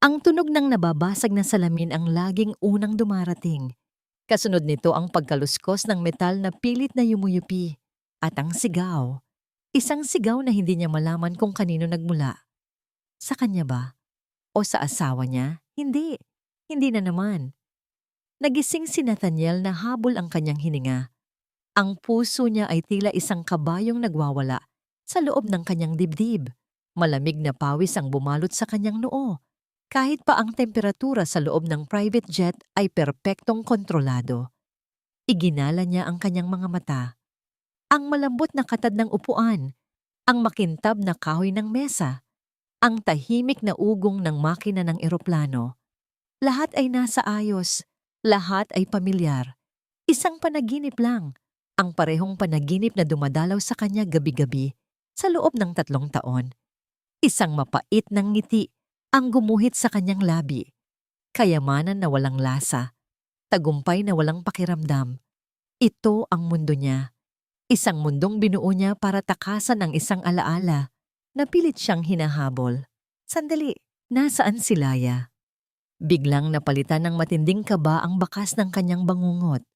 Ang tunog ng nababasag na salamin ang laging unang dumarating. Kasunod nito ang pagkaluskos ng metal na pilit na yumuyupi. At ang sigaw. Isang sigaw na hindi niya malaman kung kanino nagmula. Sa kanya ba? O sa asawa niya? Hindi. Hindi na naman. Nagising si Nathaniel na habol ang kanyang hininga. Ang puso niya ay tila isang kabayong nagwawala sa loob ng kanyang dibdib. Malamig na pawis ang bumalot sa kanyang noo. Kahit pa ang temperatura sa loob ng private jet ay perpektong kontrolado. Iginala niya ang kanyang mga mata. Ang malambot na katad ng upuan, ang makintab na kahoy ng mesa, ang tahimik na ugong ng makina ng eroplano. Lahat ay nasa ayos, lahat ay pamilyar. Isang panaginip lang, ang parehong panaginip na dumadalaw sa kanya gabi-gabi sa loob ng 3 taon. Isang mapait ng ngiti ang gumuhit sa kanyang labi. Kayamanan na walang lasa, tagumpay na walang pakiramdam. Ito ang mundo niya. Isang mundong binuo niya para takasan ang isang alaala na pilit siyang hinahabol. Sandali, nasaan si Laya? Biglang napalitan ng matinding kaba ang bakas ng kanyang bangungot.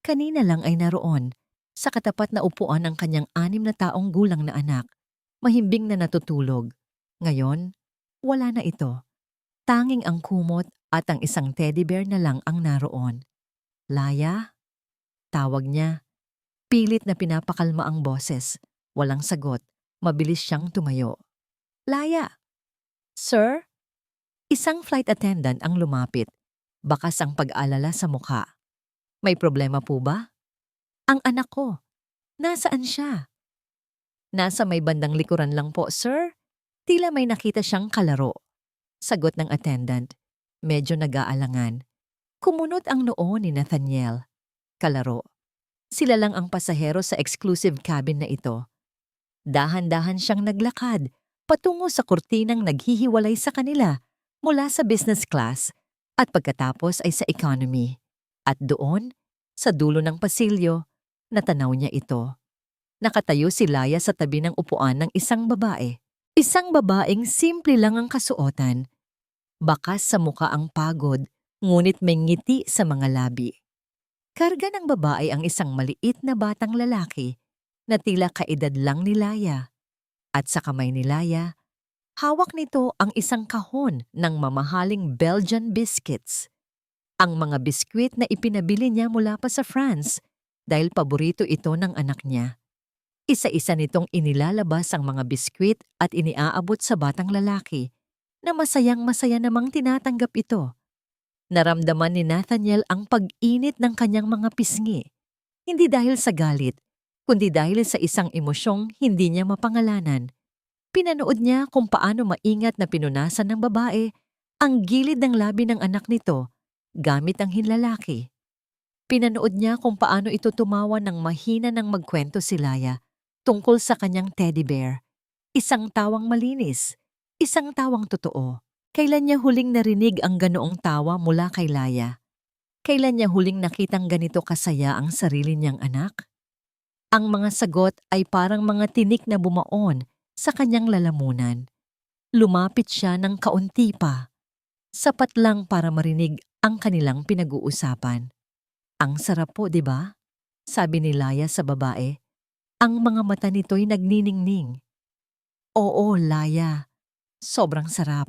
Kanina lang ay naroon, sa katapat na upuan ang kanyang 6 na taong gulang na anak, mahimbing na natutulog. Ngayon, wala na ito. Tanging ang kumot at ang isang teddy bear na lang ang naroon. Laya? Tawag niya. Pilit na pinapakalma ang boses. Walang sagot. Mabilis siyang tumayo. Laya! Sir? Isang flight attendant ang lumapit. Bakas ang pag-alala sa mukha. May problema po ba? Ang anak ko. Nasaan siya? Nasa may bandang likuran lang po, sir. Tila may nakita siyang kalaro. Sagot ng attendant. Medyo nag-aalangan. Kumunot ang noo ni Nathaniel. Kalaro. Sila lang ang pasahero sa exclusive cabin na ito. Dahan-dahan siyang naglakad patungo sa kurtinang naghihiwalay sa kanila mula sa business class at pagkatapos ay sa economy. At doon, sa dulo ng pasilyo, natanaw niya ito. Nakatayo si Laya sa tabi ng upuan ng isang babae. Isang babaeng simple lang ang kasuotan. Bakas sa muka ang pagod, ngunit may ngiti sa mga labi. Karga ng babae ang isang maliit na batang lalaki na tila kaedad lang ni Laya. At sa kamay ni Laya, hawak nito ang isang kahon ng mamahaling Belgian biscuits. Ang mga biskwit na ipinabili niya mula pa sa France dahil paborito ito ng anak niya. Isa-isa nitong inilalabas ang mga biskwit at iniaabot sa batang lalaki na masayang-masaya namang tinatanggap ito. Naramdaman ni Nathaniel ang pag-init ng kanyang mga pisngi. Hindi dahil sa galit, kundi dahil sa isang emosyong hindi niya mapangalanan. Pinanood niya kung paano maingat na pinunasan ng babae ang gilid ng labi ng anak nito gamit ang hinlalaki. Pinanood niya kung paano ito tumawa ng mahina nang magkwento si Laya tungkol sa kanyang teddy bear. Isang tawang malinis, isang tawang totoo. Kailan niya huling narinig ang ganoong tawa mula kay Laya? Kailan niya huling nakitang ganito kasaya ang sarili niyang anak? Ang mga sagot ay parang mga tinik na bumaon sa kanyang lalamunan. Lumapit siya ng kaunti pa. Sapat lang para marinig ang kanilang pinag-uusapan. Ang sarap po, di ba? Sabi ni Laya sa babae. Ang mga mata nito'y nagniningning. Oo, Laya. Sobrang sarap.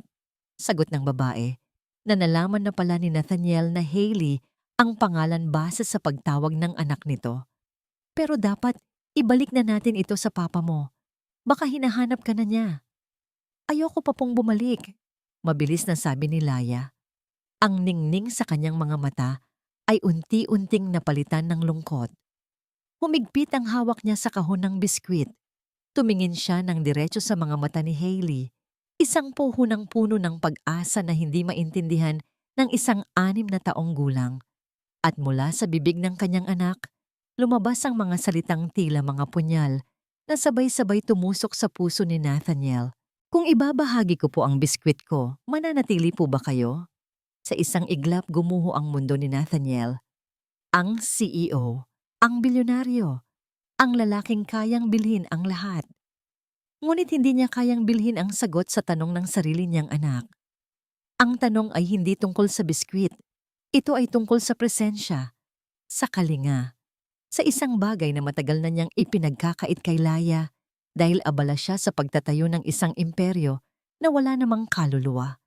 Sagot ng babae, na nalaman na pala ni Nathaniel na Hailey ang pangalan base sa pagtawag ng anak nito. Pero dapat ibalik na natin ito sa papa mo. Baka hinahanap ka na niya. Ayoko pa pong bumalik. Mabilis na sabi ni Laya. Ang ningning sa kanyang mga mata ay unti-unting napalitan ng lungkot. Humigpit ang hawak niya sa kahon ng biskwit. Tumingin siya ng diretso sa mga mata ni Hailey. Isang puhunang puno ng pag-asa na hindi maintindihan ng isang 6 na taong gulang. At mula sa bibig ng kanyang anak, lumabas ang mga salitang tila mga punyal na sabay-sabay tumusok sa puso ni Nathaniel. Kung ibabahagi ko po ang biskwit ko, mananatili po ba kayo? Sa isang iglap gumuho ang mundo ni Nathaniel. Ang CEO, ang bilyonaryo, ang lalaking kayang bilhin ang lahat. Ngunit hindi niya kayang bilhin ang sagot sa tanong ng sarili niyang anak. Ang tanong ay hindi tungkol sa biskwit. Ito ay tungkol sa presensya, sa kalinga, sa isang bagay na matagal na niyang ipinagkakait kay Laya dahil abala siya sa pagtatayo ng isang imperyo na wala namang kaluluwa.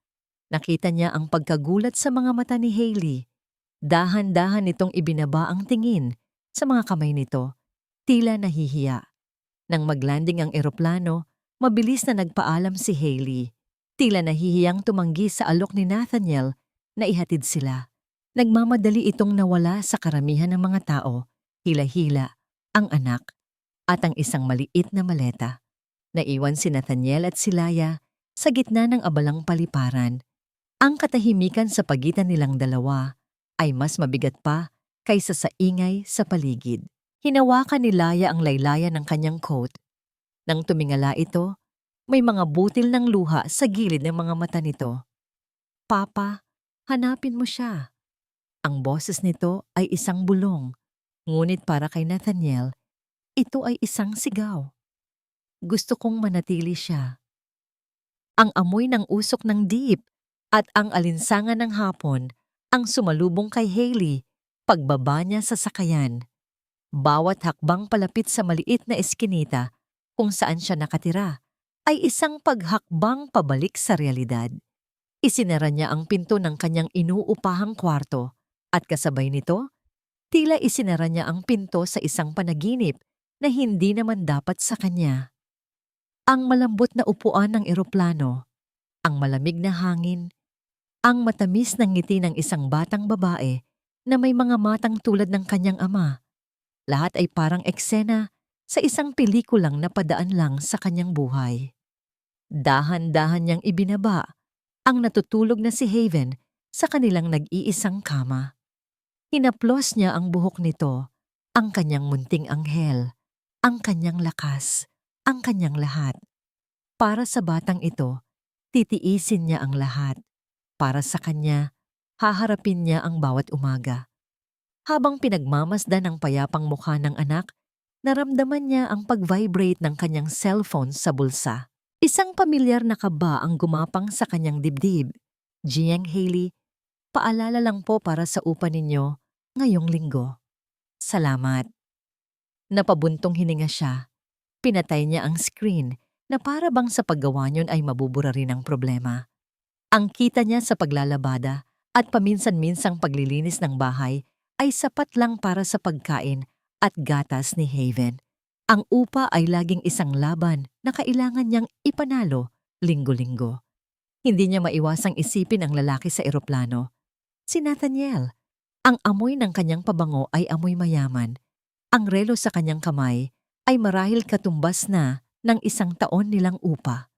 Nakita niya ang pagkagulat sa mga mata ni Hailey. Dahan-dahan nitong ibinaba ang tingin sa mga kamay nito, tila nahihiya. Nang maglanding ang eroplano, mabilis na nagpaalam si Hailey. Tila nahihiyang tumanggi sa alok ni Nathaniel na ihatid sila. Nagmamadali itong nawala sa karamihan ng mga tao, hila-hila, ang anak, at ang isang maliit na maleta. Naiwan si Nathaniel at si Laya sa gitna ng abalang paliparan. Ang katahimikan sa pagitan nilang dalawa ay mas mabigat pa kaysa sa ingay sa paligid. Hinawakan ni Laya ang laylayan ng kanyang coat. Nang tumingala ito, may mga butil ng luha sa gilid ng mga mata nito. "Papa, hanapin mo siya." Ang boses nito ay isang bulong, ngunit para kay Nathaniel, ito ay isang sigaw. Gusto kong manatili siya. Ang amoy ng usok ng diip at ang alinsangan ng hapon ang sumalubong kay Hailey pagbaba niya sa sakayan. Bawat hakbang palapit sa maliit na eskinita kung saan siya nakatira ay isang paghakbang pabalik sa realidad. Isinara niya ang pinto ng kanyang inuupahang kwarto at kasabay nito, tila isinara niya ang pinto sa isang panaginip na hindi naman dapat sa kanya. Ang malambot na upuan ng eroplano, ang malamig na hangin, ang matamis ng ngiti ng isang batang babae na may mga matang tulad ng kanyang ama. Lahat ay parang eksena sa isang pelikulang napadaan lang sa kanyang buhay. Dahan-dahan niyang ibinaba ang natutulog na si Haven sa kanilang nag-iisang kama. Hinaplos niya ang buhok nito, ang kanyang munting anghel, ang kanyang lakas, ang kanyang lahat. Para sa batang ito, titiisin niya ang lahat. Para sa kanya, haharapin niya ang bawat umaga. Habang pinagmamasdan ang payapang mukha ng anak, naramdaman niya ang pag-vibrate ng kanyang cellphone sa bulsa. Isang pamilyar na kaba ang gumapang sa kanyang dibdib. "Jiang Hailey, paalala lang po para sa upa ninyo ngayong linggo. Salamat." Napabuntong hininga siya. Pinatay niya ang screen na para bang sa paggawa niyon ay mabubura rin ang problema. Ang kita niya sa paglalabada at paminsan-minsang paglilinis ng bahay ay sapat lang para sa pagkain at gatas ni Haven. Ang upa ay laging isang laban na kailangan niyang ipanalo linggo-linggo. Hindi niya maiwasang isipin ang lalaki sa eroplano. Si Nathaniel. Ang amoy ng kanyang pabango ay amoy mayaman. Ang relo sa kanyang kamay ay marahil katumbas na ng 1 taon nilang upa.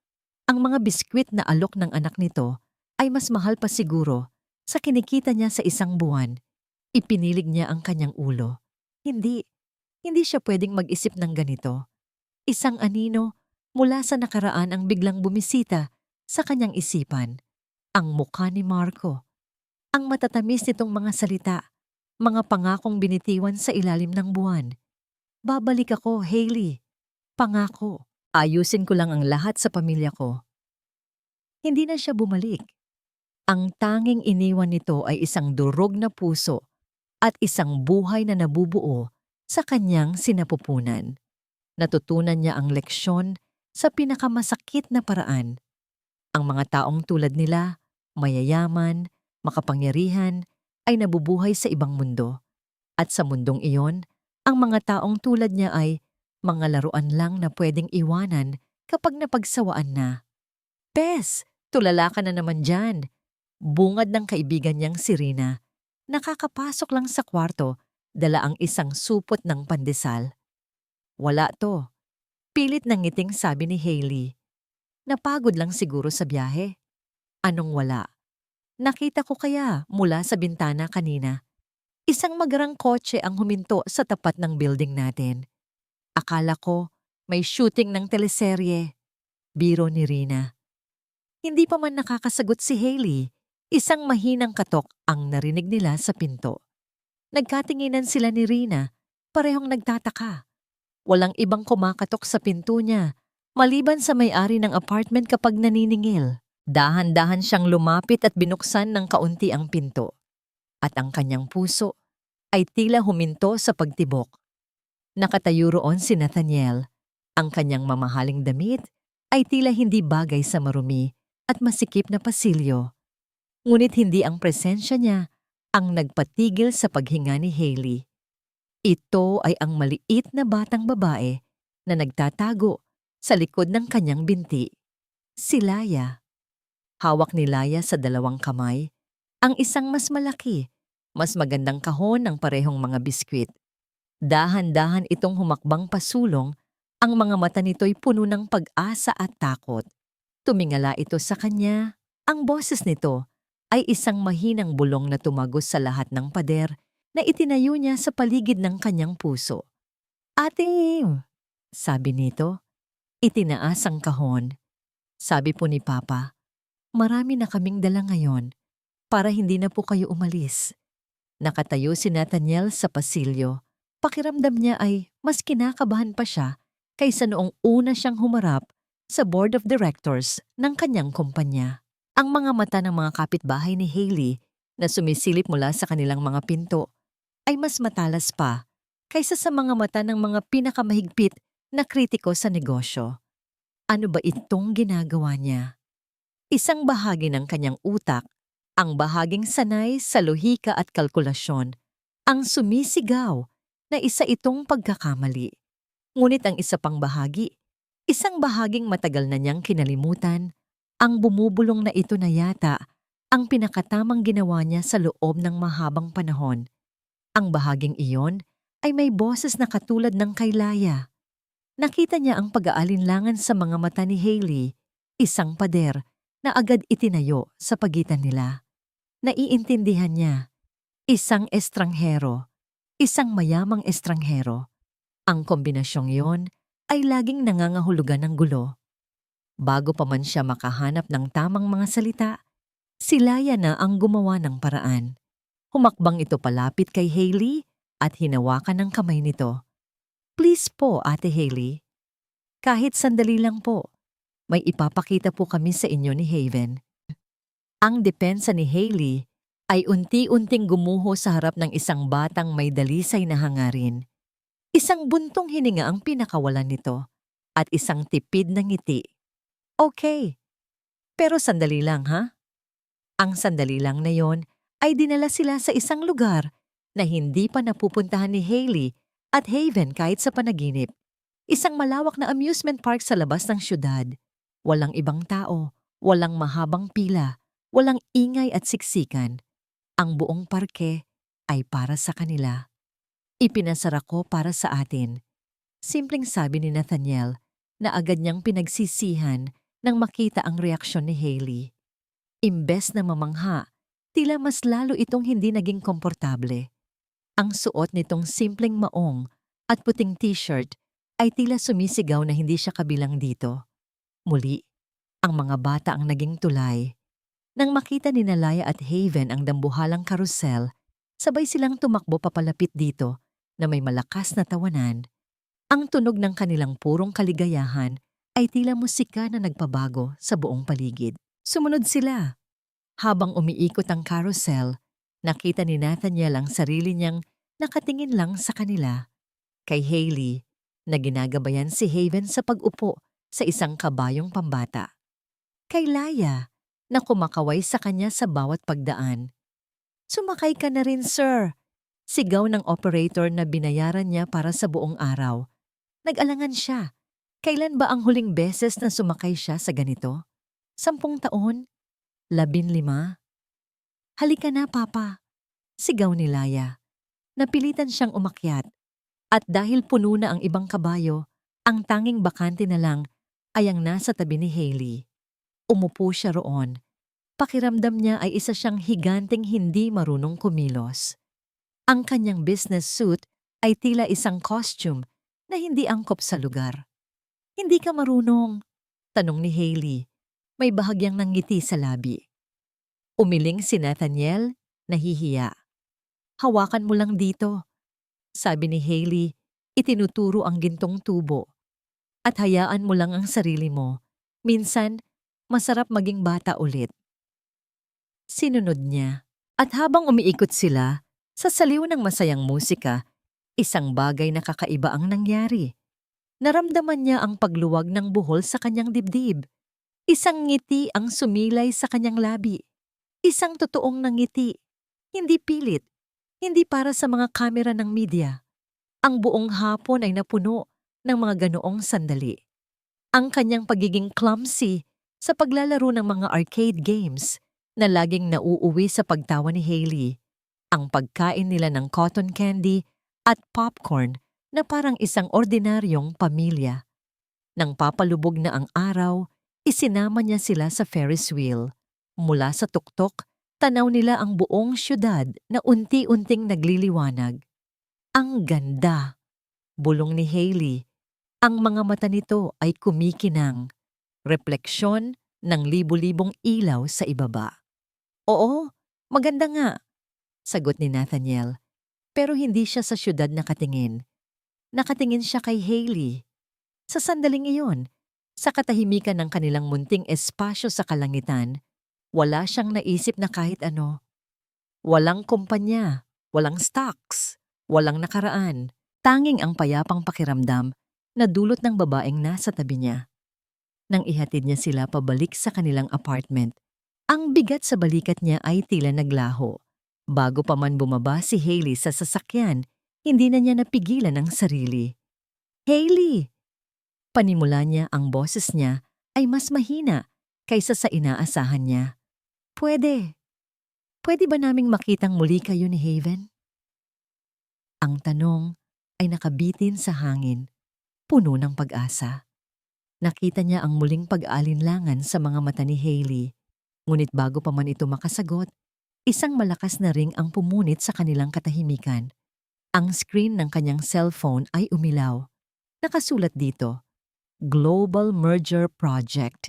Ang mga biskwit na alok ng anak nito ay mas mahal pa siguro sa kinikita niya sa 1 buwan. Ipinilig niya ang kanyang ulo. Hindi siya pwedeng mag-isip ng ganito. Isang anino mula sa nakaraan ang biglang bumisita sa kanyang isipan. Ang mukha ni Marco. Ang matatamis nitong mga salita, mga pangakong binitiwan sa ilalim ng buwan. "Babalik ako, Hailey. Pangako. Ayusin ko lang ang lahat sa pamilya ko." Hindi na siya bumalik. Ang tanging iniwan nito ay isang durog na puso at isang buhay na nabubuo sa kanyang sinapupunan. Natutunan niya ang leksyon sa pinakamasakit na paraan. Ang mga taong tulad nila, mayayaman, makapangyarihan, ay nabubuhay sa ibang mundo. At sa mundong iyon, ang mga taong tulad niya ay mga laruan lang na pwedeng iwanan kapag napagsawaan na. "Pes, tulala ka na naman dyan." Bungad ng kaibigan niyang si Rina. Nakakapasok lang sa kwarto, dala ang isang supot ng pandesal. "Wala to." Pilit ng ngiting sabi ni Hailey. "Napagod lang siguro sa biyahe." "Anong wala? Nakita ko kaya mula sa bintana kanina. Isang magarang kotse ang huminto sa tapat ng building natin. Akala ko may shooting ng teleserye." Biro ni Rina. Hindi pa man nakakasagot si Hailey, isang mahinang katok ang narinig nila sa pinto. Nagkatinginan sila ni Rina, parehong nagtataka. Walang ibang kumakatok sa pinto niya, maliban sa may-ari ng apartment kapag naniningil. Dahan-dahan siyang lumapit at binuksan ng kaunti ang pinto. At ang kanyang puso ay tila huminto sa pagtibok. Nakatayo roon si Nathaniel. Ang kanyang mamahaling damit ay tila hindi bagay sa marumi at masikip na pasilyo. Ngunit hindi ang presensya niya ang nagpatigil sa paghinga ni Hailey. Ito ay ang maliit na batang babae na nagtatago sa likod ng kanyang binti. Si Laya. Hawak ni Laya sa dalawang kamay ang isang mas malaki, mas magandang kahon ng parehong mga biskwit. Dahan-dahan itong humakbang pasulong, ang mga mata nito'y puno ng pag-asa at takot. Tumingala ito sa kanya. Ang boses nito ay isang mahinang bulong na tumagos sa lahat ng pader na itinayo niya sa paligid ng kanyang puso. "Ate," sabi nito. Itinaas ang kahon. Sabi po ni Papa, "Marami na kaming dala ngayon para hindi na po kayo umalis." Nakatayo si Nathaniel sa pasilyo. Pakiramdam niya ay mas kinakabahan pa siya kaysa noong una siyang humarap sa board of directors ng kanyang kumpanya. Ang mga mata ng mga kapitbahay ni Hailey na sumisilip mula sa kanilang mga pinto ay mas matalas pa kaysa sa mga mata ng mga pinakamahigpit na kritiko sa negosyo. Ano ba itong ginagawa niya? Isang bahagi ng kanyang utak, ang bahaging sanay sa lohika at kalkulasyon, ang sumisigaw na isa itong pagkakamali. Ngunit ang isa pang bahagi, isang bahaging matagal na niyang kinalimutan, ang bumubulong na ito na yata ang pinakatamang ginawa niya sa loob ng mahabang panahon. Ang bahaging iyon ay may boses na katulad ng kay Laya. Nakita niya ang pag-aalinlangan sa mga mata ni Hailey, isang pader na agad itinayo sa pagitan nila. Naiintindihan niya, isang estranghero, isang mayamang estranghero. Ang kombinasyong yon ay laging nangangahulugan ng gulo. Bago pa man siya makahanap ng tamang mga salita, si Laya na ang gumawa ng paraan. Humakbang ito palapit kay Hailey at hinawakan ng kamay nito. "Please po, Ate Hailey. Kahit sandali lang po, may ipapakita po kami sa inyo ni Haven." Ang depensa ni Hailey ay unti-unting gumuho sa harap ng isang batang may dalisay na hangarin. Isang buntong hininga ang pinakawalan nito at isang tipid na ngiti. "Okay, pero sandali lang ha?" Ang sandali lang na yon ay dinala sila sa isang lugar na hindi pa napupuntahan ni Hailey at Haven kahit sa panaginip. Isang malawak na amusement park sa labas ng syudad. Walang ibang tao, walang mahabang pila, walang ingay at siksikan. Ang buong parke ay para sa kanila. "Ipinasara ko para sa atin," simpleng sabi ni Nathaniel na agad niyang pinagsisihan nang makita ang reaksyon ni Hailey. Imbes na mamangha, tila mas lalo itong hindi naging komportable. Ang suot nitong simpleng maong at puting t-shirt ay tila sumisigaw na hindi siya kabilang dito. Muli, ang mga bata ang naging tulay. Nang makita ni Laya at Haven ang dambuhalang karusel, sabay silang tumakbo papalapit dito na may malakas na tawanan. Ang tunog ng kanilang purong kaligayahan ay tila musika na nagpabago sa buong paligid. Sumunod sila. Habang umiikot ang carousel, nakita ni Nathaniel ang sarili niyang nakatingin lang sa kanila. Kay Hailey, na ginagabayan si Haven sa pag-upo sa isang kabayong pambata. Kay Laya, na kumakaway sa kanya sa bawat pagdaan. "Sumakay ka na rin, sir," sigaw ng operator na binayaran niya para sa buong araw. Nag-alangan siya. Kailan ba ang huling beses na sumakay siya sa ganito? 10 taon? 15? "Halika na, Papa," sigaw ni Laya. Napilitan siyang umakyat. At dahil puno na ang ibang kabayo, ang tanging bakante na lang ay ang nasa tabi ni Hailey. Umupo siya roon. Pakiramdam niya ay isa siyang higanteng hindi marunong kumilos. Ang kanyang business suit ay tila isang costume na hindi angkop sa lugar. "Hindi ka marunong?" tanong ni Hailey. May bahagyang nangiti sa labi. Umiling si Nathaniel, nahihiya. "Hawakan mo lang dito," sabi ni Hailey, itinuturo ang gintong tubo. "At hayaan mo lang ang sarili mo. Minsan, Masarap maging bata ulit. Sinunod niya. At habang umiikot sila, sa saliw ng masayang musika, isang bagay na kakaiba ang nangyari. Naramdaman niya ang pagluwag ng buhol sa kanyang dibdib. Isang ngiti ang sumilay sa kanyang labi. Isang totoong nangiti. Hindi pilit. Hindi para sa mga kamera ng media. Ang buong hapon ay napuno ng mga ganoong sandali. Ang kanyang pagiging clumsy sa paglalaro ng mga arcade games na laging nauuwi sa pagtawa ni Hailey. Ang pagkain nila ng cotton candy at popcorn na parang isang ordinaryong pamilya. Nang papalubog na ang araw, isinama niya sila sa Ferris wheel. Mula sa tuktok, tanaw nila ang buong syudad na unti-unting nagliliwanag. Ang ganda! Bulong ni Hailey. Ang mga mata nito ay kumikinang. Refleksyon ng libu-libong ilaw sa ibaba. Oo, maganda nga, sagot ni Nathaniel. Pero hindi siya sa syudad nakatingin. Nakatingin siya kay Hailey. Sa sandaling iyon, sa katahimikan ng kanilang munting espasyo sa kalangitan, wala siyang naisip na kahit ano. Walang kumpanya, walang stocks, walang nakaraan. Tanging ang payapang pakiramdam na dulot ng babaeng nasa tabi niya. Nang ihatid niya sila pabalik sa kanilang apartment, ang bigat sa balikat niya ay tila naglaho. Bago pa man bumaba si Hailey sa sasakyan, hindi na niya napigilan ang sarili. Hailey! Panimula niya, ang boses niya ay mas mahina kaysa sa inaasahan niya. Pwede ba naming makitang muli kayo ni Haven? Ang tanong ay nakabitin sa hangin, puno ng pag-asa. Nakita niya ang muling pag-alinlangan sa mga mata ni Hailey. Ngunit bago pa man ito makasagot, isang malakas na ring ang pumunit sa kanilang katahimikan. Ang screen ng kanyang cellphone ay umilaw. Nakasulat dito, Global Merger Project.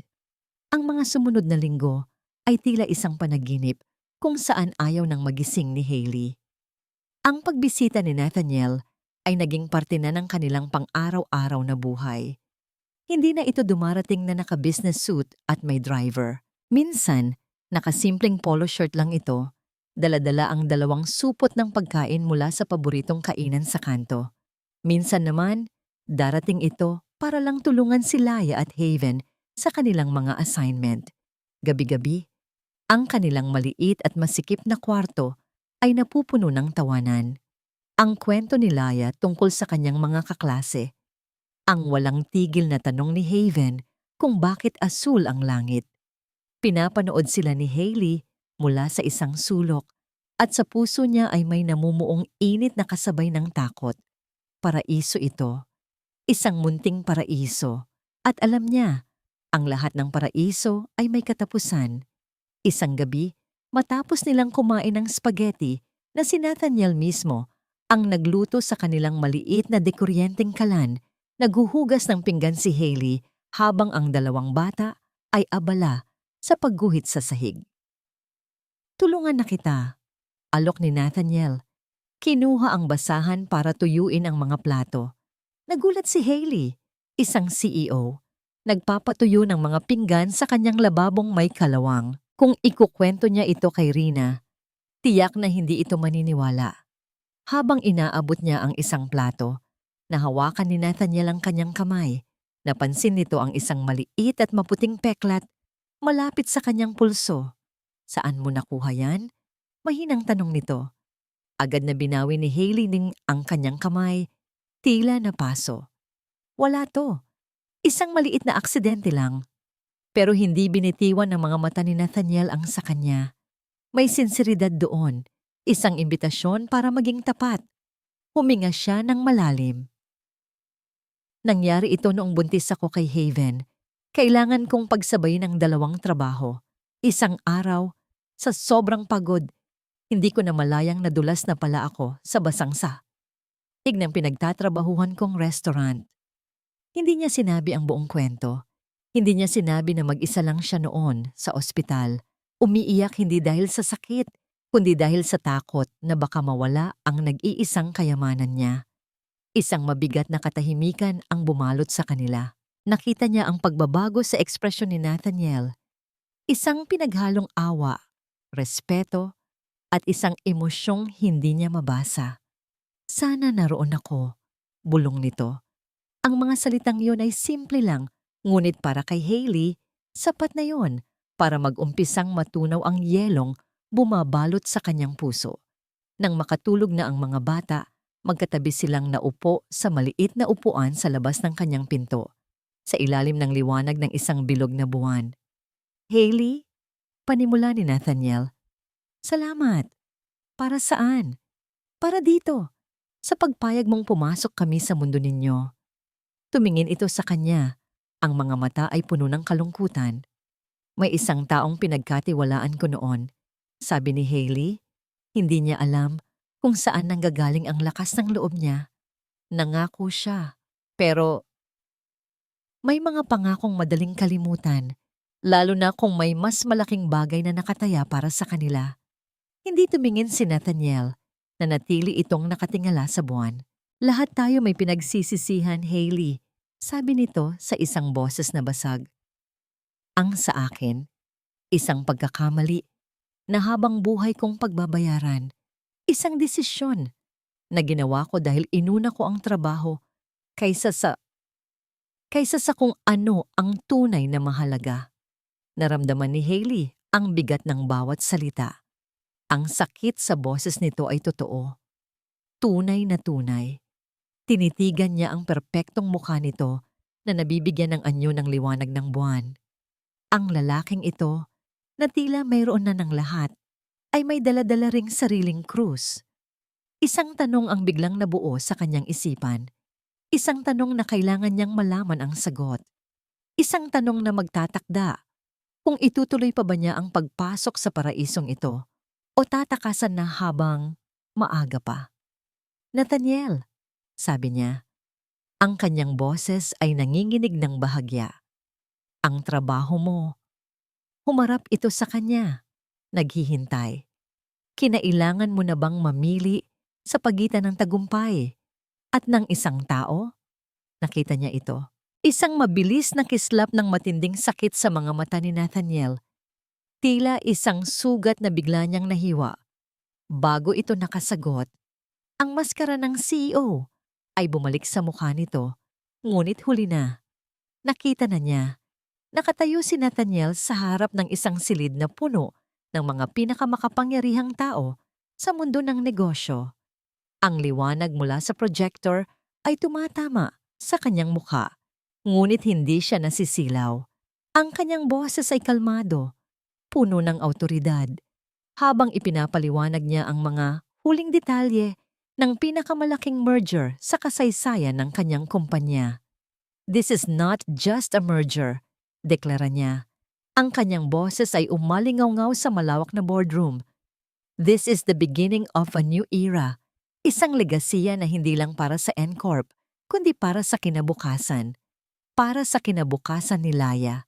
Ang mga sumunod na linggo ay tila isang panaginip kung saan ayaw nang magising ni Hailey. Ang pagbisita ni Nathaniel ay naging parte na ng kanilang pang-araw-araw na buhay. Hindi na ito dumarating na naka-business suit at may driver. Minsan, nakasimpleng polo shirt lang ito, dala-dala ang 2 supot ng pagkain mula sa paboritong kainan sa kanto. Minsan naman, darating ito para lang tulungan si Laya at Haven sa kanilang mga assignment. Gabi-gabi, ang kanilang maliit at masikip na kwarto ay napupuno ng tawanan. Ang kwento ni Laya tungkol sa kanyang mga kaklase. Ang walang tigil na tanong ni Haven kung bakit asul ang langit. Pinapanood sila ni Hailey mula sa isang sulok at sa puso niya ay may namumuong init na kasabay ng takot. Paraiso ito. Isang munting paraiso. At alam niya, ang lahat ng paraiso ay may katapusan. Isang gabi, matapos nilang kumain ng spaghetti na si Nathaniel mismo ang nagluto sa kanilang maliit na dekuryenteng kalan, naghuhugas ng pinggan si Hailey habang ang 2 bata ay abala sa pagguhit sa sahig. Tulungan na kita, alok ni Nathaniel. Kinuha ang basahan para tuyuin ang mga plato. Nagulat si Hailey, isang CEO. Nagpapatuyo ng mga pinggan sa kanyang lababong may kalawang. Kung ikukwento niya ito kay Rina, tiyak na hindi ito maniniwala. Habang inaabot niya ang isang plato, nahawakan ni Nathaniel ang kanyang kamay. Napansin nito ang isang maliit at maputing peklat malapit sa kanyang pulso. Saan mo nakuha yan? Mahinang tanong nito. Agad na binawi ni Hailey ang kanyang kamay. Tila napaso. Wala to. Isang maliit na aksidente lang. Pero hindi binitiwan ng mga mata ni Nathaniel ang sa kanya. May sinseridad doon. Isang imbitasyon para maging tapat. Huminga siya ng malalim. Nangyari ito noong buntis ako kay Haven. Kailangan kong pagsabayin ng 2 trabaho. Isang araw, sa sobrang pagod, hindi ko na malayang nadulas na pala ako sa basangsa. Ng pinagtatrabahuhan kong restaurant. Hindi niya sinabi ang buong kwento. Hindi niya sinabi na mag-isa lang siya noon sa ospital. Umiiyak hindi dahil sa sakit, kundi dahil sa takot na baka mawala ang nag-iisang kayamanan niya. Isang mabigat na katahimikan ang bumalot sa kanila. Nakita niya ang pagbabago sa ekspresyon ni Nathaniel. Isang pinaghalong awa, respeto, at isang emosyong hindi niya mabasa. Sana naroon ako, bulong nito. Ang mga salitang yun ay simple lang, ngunit para kay Hailey, sapat na yon para mag-umpisang matunaw ang yelong bumabalot sa kanyang puso. Nang makatulog na ang mga bata, magkatabi silang naupo sa maliit na upuan sa labas ng kanyang pinto, sa ilalim ng liwanag ng isang bilog na buwan. Hailey, panimula ni Nathaniel. Salamat. Para saan? Para dito. Sa pagpayag mong pumasok kami sa mundo ninyo. Tumingin ito sa kanya. Ang mga mata ay puno ng kalungkutan. May isang taong pinagkatiwalaan ko noon. Sabi ni Hailey, hindi niya alam kung saan nanggagaling ang lakas ng loob niya. Nangako siya. Pero may mga pangakong madaling kalimutan, lalo na kung may mas malaking bagay na nakataya para sa kanila. Hindi tumingin si Nathaniel, na natili itong nakatingala sa buwan. Lahat tayo may pinagsisisihan, Hailey, sabi nito sa isang boses na basag. Ang sa akin, isang pagkakamali na habang buhay kong pagbabayaran. Isang desisyon na ginawa ko dahil inuna ko ang trabaho kaysa sa kung ano ang tunay na mahalaga. Naramdaman ni Hailey ang bigat ng bawat salita. Ang sakit sa boses nito ay totoo. Tunay na tunay. Tinitigan niya ang perpektong mukha nito na nabibigyan ng anyo ng liwanag ng buwan. Ang lalaking ito, na tila mayroon na ng lahat, ay may daladala ring sariling krus. Isang tanong ang biglang nabuo sa kanyang isipan. Isang tanong na kailangan niyang malaman ang sagot. Isang tanong na magtatakda kung itutuloy pa ba niya ang pagpasok sa paraisong ito o tatakasan na habang maaga pa. Nathaniel, sabi niya, ang kanyang boses ay nanginginig ng bahagya. Ang trabaho mo. Humarap ito sa kanya. Naghihintay. Kinailangan mo na bang mamili sa pagitan ng tagumpay at ng isang tao? Nakita niya ito. Isang mabilis na kislap ng matinding sakit sa mga mata ni Nathaniel. Tila isang sugat na bigla niyang nahiwa. Bago ito nakasagot, ang maskara ng CEO ay bumalik sa mukha nito, ngunit huli na. Nakita na niya. Nakatayo si Nathaniel sa harap ng isang silid na puno ng mga pinakamakapangyarihang tao sa mundo ng negosyo. Ang liwanag mula sa projector ay tumatama sa kanyang mukha, ngunit hindi siya nasisilaw. Ang kanyang boses ay kalmado, puno ng awtoridad, habang ipinapaliwanag niya ang mga huling detalye ng pinakamalaking merger sa kasaysayan ng kanyang kumpanya. This is not just a merger, deklara niya. Ang kanyang boses ay umalingaw-ngaw sa malawak na boardroom. This is the beginning of a new era. Isang legasiya na hindi lang para sa N-Corp, kundi para sa kinabukasan. Para sa kinabukasan ni Laya.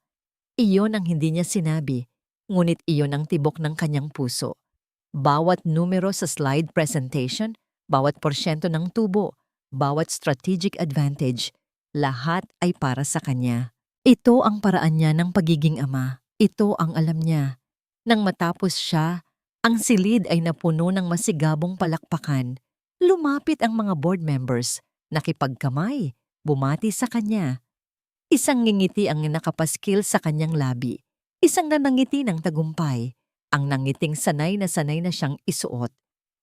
Iyon ang hindi niya sinabi, ngunit iyon ang tibok ng kanyang puso. Bawat numero sa slide presentation, bawat porsyento ng tubo, bawat strategic advantage, lahat ay para sa kanya. Ito ang paraan niya ng pagiging ama. Ito ang alam niya. Nang matapos siya, ang silid ay napuno ng masigabong palakpakan. Lumapit ang mga board members, nakipagkamay, bumati sa kanya. Isang ngingiti ang nakapaskil sa kanyang labi. Isang nanangiti ng tagumpay. Ang nangiting sanay na siyang isuot.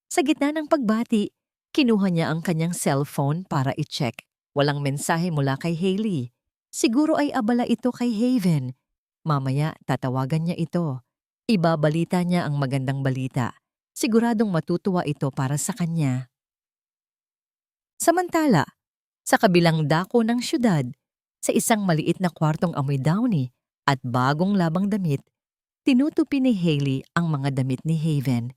Sa gitna ng pagbati, kinuha niya ang kanyang cellphone para i-check. Walang mensahe mula kay Hailey. Siguro ay abala ito kay Haven. Mamaya tatawagan niya ito. Ibabalita niya ang magandang balita. Siguradong matutuwa ito para sa kanya. Samantala, sa kabilang dako ng syudad, sa isang maliit na kwartong amoy downy at bagong labang damit, tinutupi ni Hailey ang mga damit ni Haven.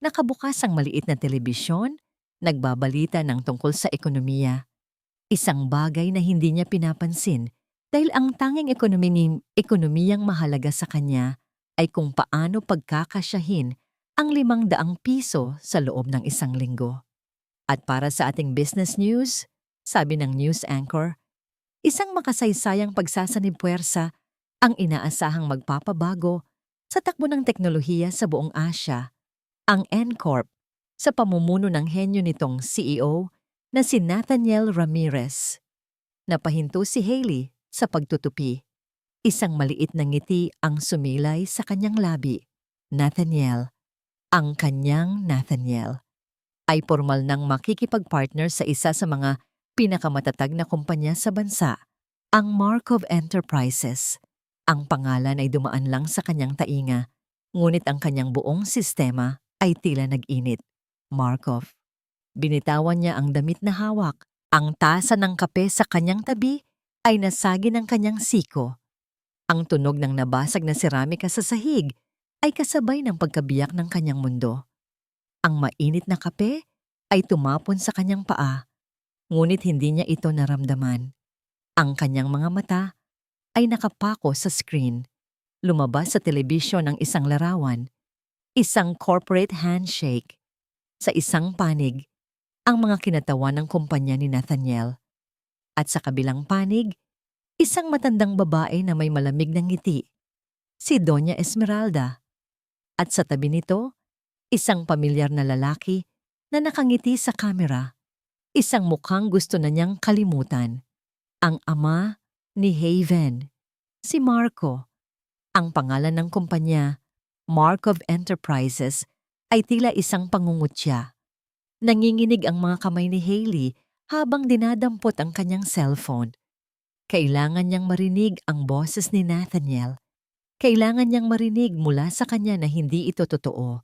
Nakabukas ang maliit na telebisyon, nagbabalita ng tungkol sa ekonomiya. Isang bagay na hindi niya pinapansin dahil ang tanging ekonomiyang mahalaga sa kanya ay kung paano pagkakasyahin ang 500 piso sa loob ng isang linggo. At para sa ating business news, sabi ng news anchor, isang makasaysayang pagsasanib puwersa ang inaasahang magpapabago Sa takbo ng teknolohiya sa buong Asya, ang N-Corp, sa pamumuno ng henyo nitong CEO na si Nathaniel Ramirez, napahinto si Hailey sa pagtutupi. Isang maliit na ngiti ang sumilay sa kanyang labi. Nathaniel, ang kanyang Nathaniel, ay formal nang makikipag-partner sa isa sa mga pinakamatatag na kumpanya sa bansa, ang Markov Enterprises. Ang pangalan ay dumaan lang sa kanyang tainga, ngunit ang kanyang buong sistema ay tila nag-init. Markov. Binitawan niya ang damit na hawak. Ang tasa ng kape sa kanyang tabi ay nasagi ng kanyang siko. Ang tunog ng nabasag na seramika sa sahig ay kasabay ng pagkabiyak ng kanyang mundo. Ang mainit na kape ay tumapon sa kanyang paa, ngunit hindi niya ito naramdaman. Ang kanyang mga mata ay nakapako sa screen. Lumabas sa telebisyon ang isang larawan, isang corporate handshake. Sa isang panig, ang mga kinatawan ng kumpanya ni Nathaniel. At sa kabilang panig, isang matandang babae na may malamig na ngiti, si Doña Esmeralda. At sa tabi nito, isang pamilyar na lalaki na nakangiti sa kamera, isang mukhang gusto na niyang kalimutan. Ang ama ni Haven, si Marco. Ang pangalan ng kumpanya, Markov Enterprises, ay tila isang pangungutya. Nanginginig ang mga kamay ni Hailey habang dinadampot ang kanyang cellphone. Kailangan niyang marinig ang boses ni Nathaniel. Kailangan niyang marinig mula sa kanya na hindi ito totoo,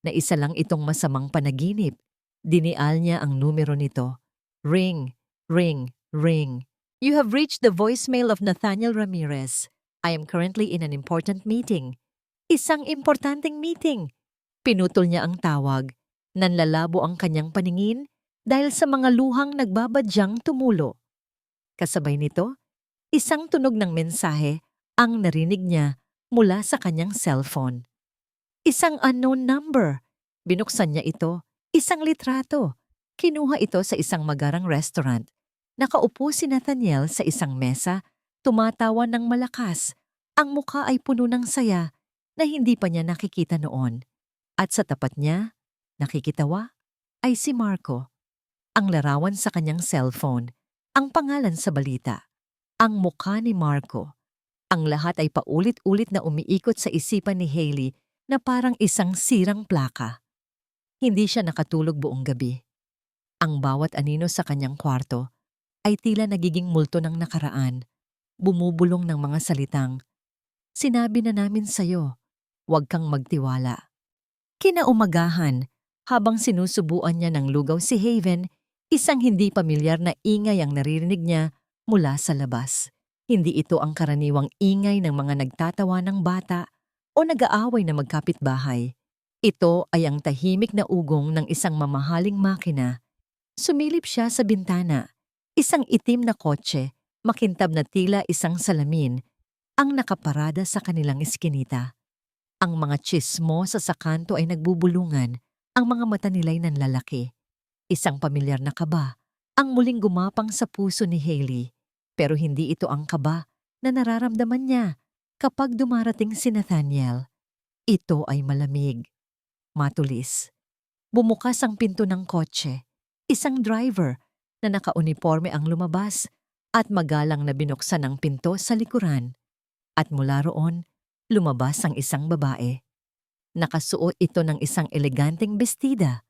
na isa lang itong masamang panaginip. Dinial niya ang numero nito. Ring, ring, ring. You have reached the voicemail of Nathaniel Ramirez. I am currently in an important meeting. Isang importanteng meeting. Pinutol niya ang tawag. Nanlalabo ang kanyang paningin dahil sa mga luhang nagbabadyang tumulo. Kasabay nito, isang tunog ng mensahe ang narinig niya mula sa kanyang cellphone. Isang unknown number. Binuksan niya ito, isang litrato. Kinuha ito sa isang magarang restaurant. Nakaupo si Nathaniel sa isang mesa, tumatawa ng malakas. Ang mukha ay puno ng saya na hindi pa niya nakikita noon. At sa tapat niya, nakikitawa, ay si Marco. Ang larawan sa kanyang cellphone, ang pangalan sa balita, ang mukha ni Marco. Ang lahat ay paulit-ulit na umiikot sa isipan ni Hailey na parang isang sirang plaka. Hindi siya nakatulog buong gabi. Ang bawat anino sa kanyang kwarto ay tila nagiging multo ng nakaraan, bumubulong ng mga salitang, "Sinabi na namin sa'yo, huwag kang magtiwala." Kinaumagahan, habang sinusubuan niya ng lugaw si Haven, isang hindi pamilyar na ingay ang naririnig niya mula sa labas. Hindi ito ang karaniwang ingay ng mga nagtatawa ng bata o nag-aaway na magkapitbahay. Ito ay ang tahimik na ugong ng isang mamahaling makina. Sumilip siya sa bintana. Isang itim na kotse, makintab na tila isang salamin, ang nakaparada sa kanilang eskinita. Ang mga tsismo sa kanto ay nagbubulungan, ang mga mata nila'y nanlalaki. Isang pamilyar na kaba ang muling gumapang sa puso ni Hailey, pero hindi ito ang kaba na nararamdaman niya kapag dumarating si Nathaniel. Ito ay malamig, matulis. Bumukas ang pinto ng kotse. Isang driver na nakauniforme ang lumabas at magalang na binuksan ang pinto sa likuran. At mula roon, lumabas ang isang babae. Nakasuot ito ng isang eleganteng bestida.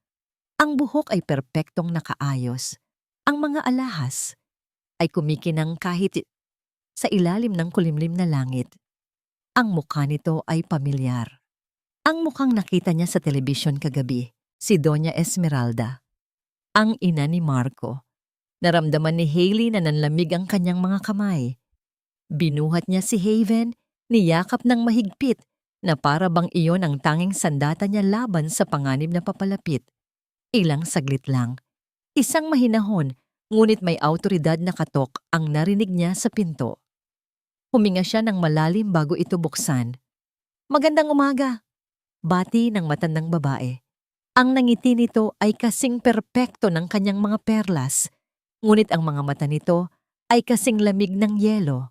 Ang buhok ay perpektong nakaayos. Ang mga alahas ay kumikinang kahit sa ilalim ng kulimlim na langit. Ang mukha nito ay pamilyar. Ang mukhang nakita niya sa telebisyon kagabi, si Doña Esmeralda, ang ina ni Marco. Naramdaman ni Hailey na nanlamig ang kanyang mga kamay. Binuhat niya si Haven, niyakap ng mahigpit na para bang iyon ang tanging sandata niya laban sa panganib na papalapit. Ilang saglit lang. Isang mahinahon, ngunit may awtoridad na katok ang narinig niya sa pinto. Huminga siya ng malalim bago ito buksan. "Magandang umaga," bati ng matandang babae. Ang nangiti nito ay kasing perpekto ng kanyang mga perlas, ngunit ang mga mata nito ay kasing lamig ng yelo.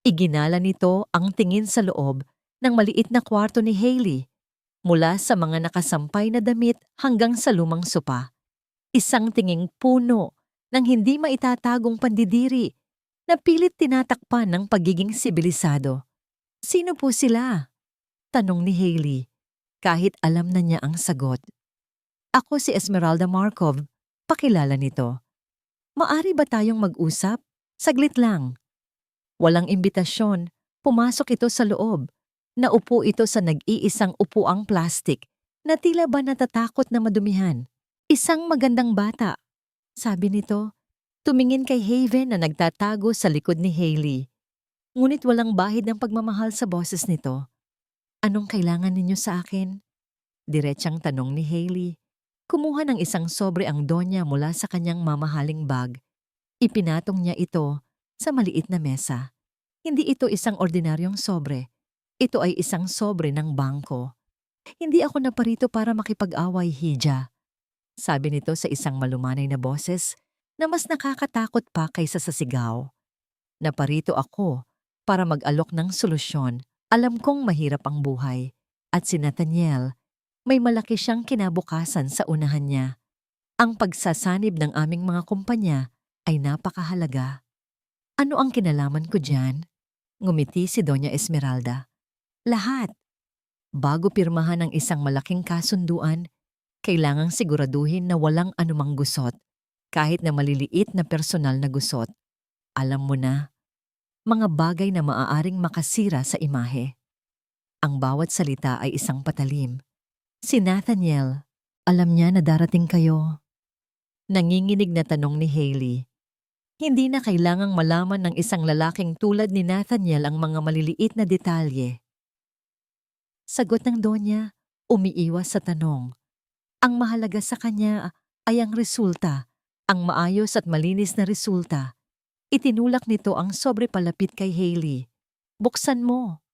Iginala nito ang tingin sa loob ng maliit na kwarto ni Hailey, mula sa mga nakasampay na damit hanggang sa lumang sopa. Isang tinging puno ng hindi maitatagong pandidiri na pilit tinatakpan ng pagiging sibilisado. "Sino po sila?" tanong ni Hailey, kahit alam na niya ang sagot. "Ako si Esmeralda Markov, pakilala nito. Maari ba tayong mag-usap? Saglit lang." Walang imbitasyon, pumasok ito sa loob. Naupo ito sa nag-iisang upuang plastik na tila ba natatakot na madumihan. "Isang magandang bata," sabi nito. Tumingin kay Haven na nagtatago sa likod ni Hailey. Ngunit walang bahid ng pagmamahal sa boses nito. "Anong kailangan ninyo sa akin?" Diretsang tanong ni Hailey. Kumuha ng isang sobre ang Donya mula sa kanyang mamahaling bag. Ipinatong niya ito sa maliit na mesa. Hindi ito isang ordinaryong sobre. Ito ay isang sobre ng bangko. "Hindi ako naparito para makipag-away, Hija," sabi nito sa isang malumanay na boses na mas nakakatakot pa kaysa sa sigaw. "Naparito ako para mag-alok ng solusyon. Alam kong mahirap ang buhay. At si Nathaniel, may malaki siyang kinabukasan sa unahan niya. Ang pagsasanib ng aming mga kumpanya ay napakahalaga." "Ano ang kinalaman ko diyan?" Ngumiti si Doña Esmeralda. "Lahat. Bago pirmahan ang isang malaking kasunduan, kailangang siguraduhin na walang anumang gusot, kahit na maliliit na personal na gusot. Alam mo na, mga bagay na maaaring makasira sa imahe." Ang bawat salita ay isang patalim. "Si Nathaniel, alam niya na darating kayo?" Nanginginig na tanong ni Hailey. Hindi na kailangang malaman ng isang lalaking tulad ni Nathaniel ang mga maliliit na detalye. Sagot ng Donya, umiiwas sa tanong. Ang mahalaga sa kanya ay ang resulta, ang maayos at malinis na resulta. Itinulak nito ang sobre palapit kay Hailey. "Buksan mo."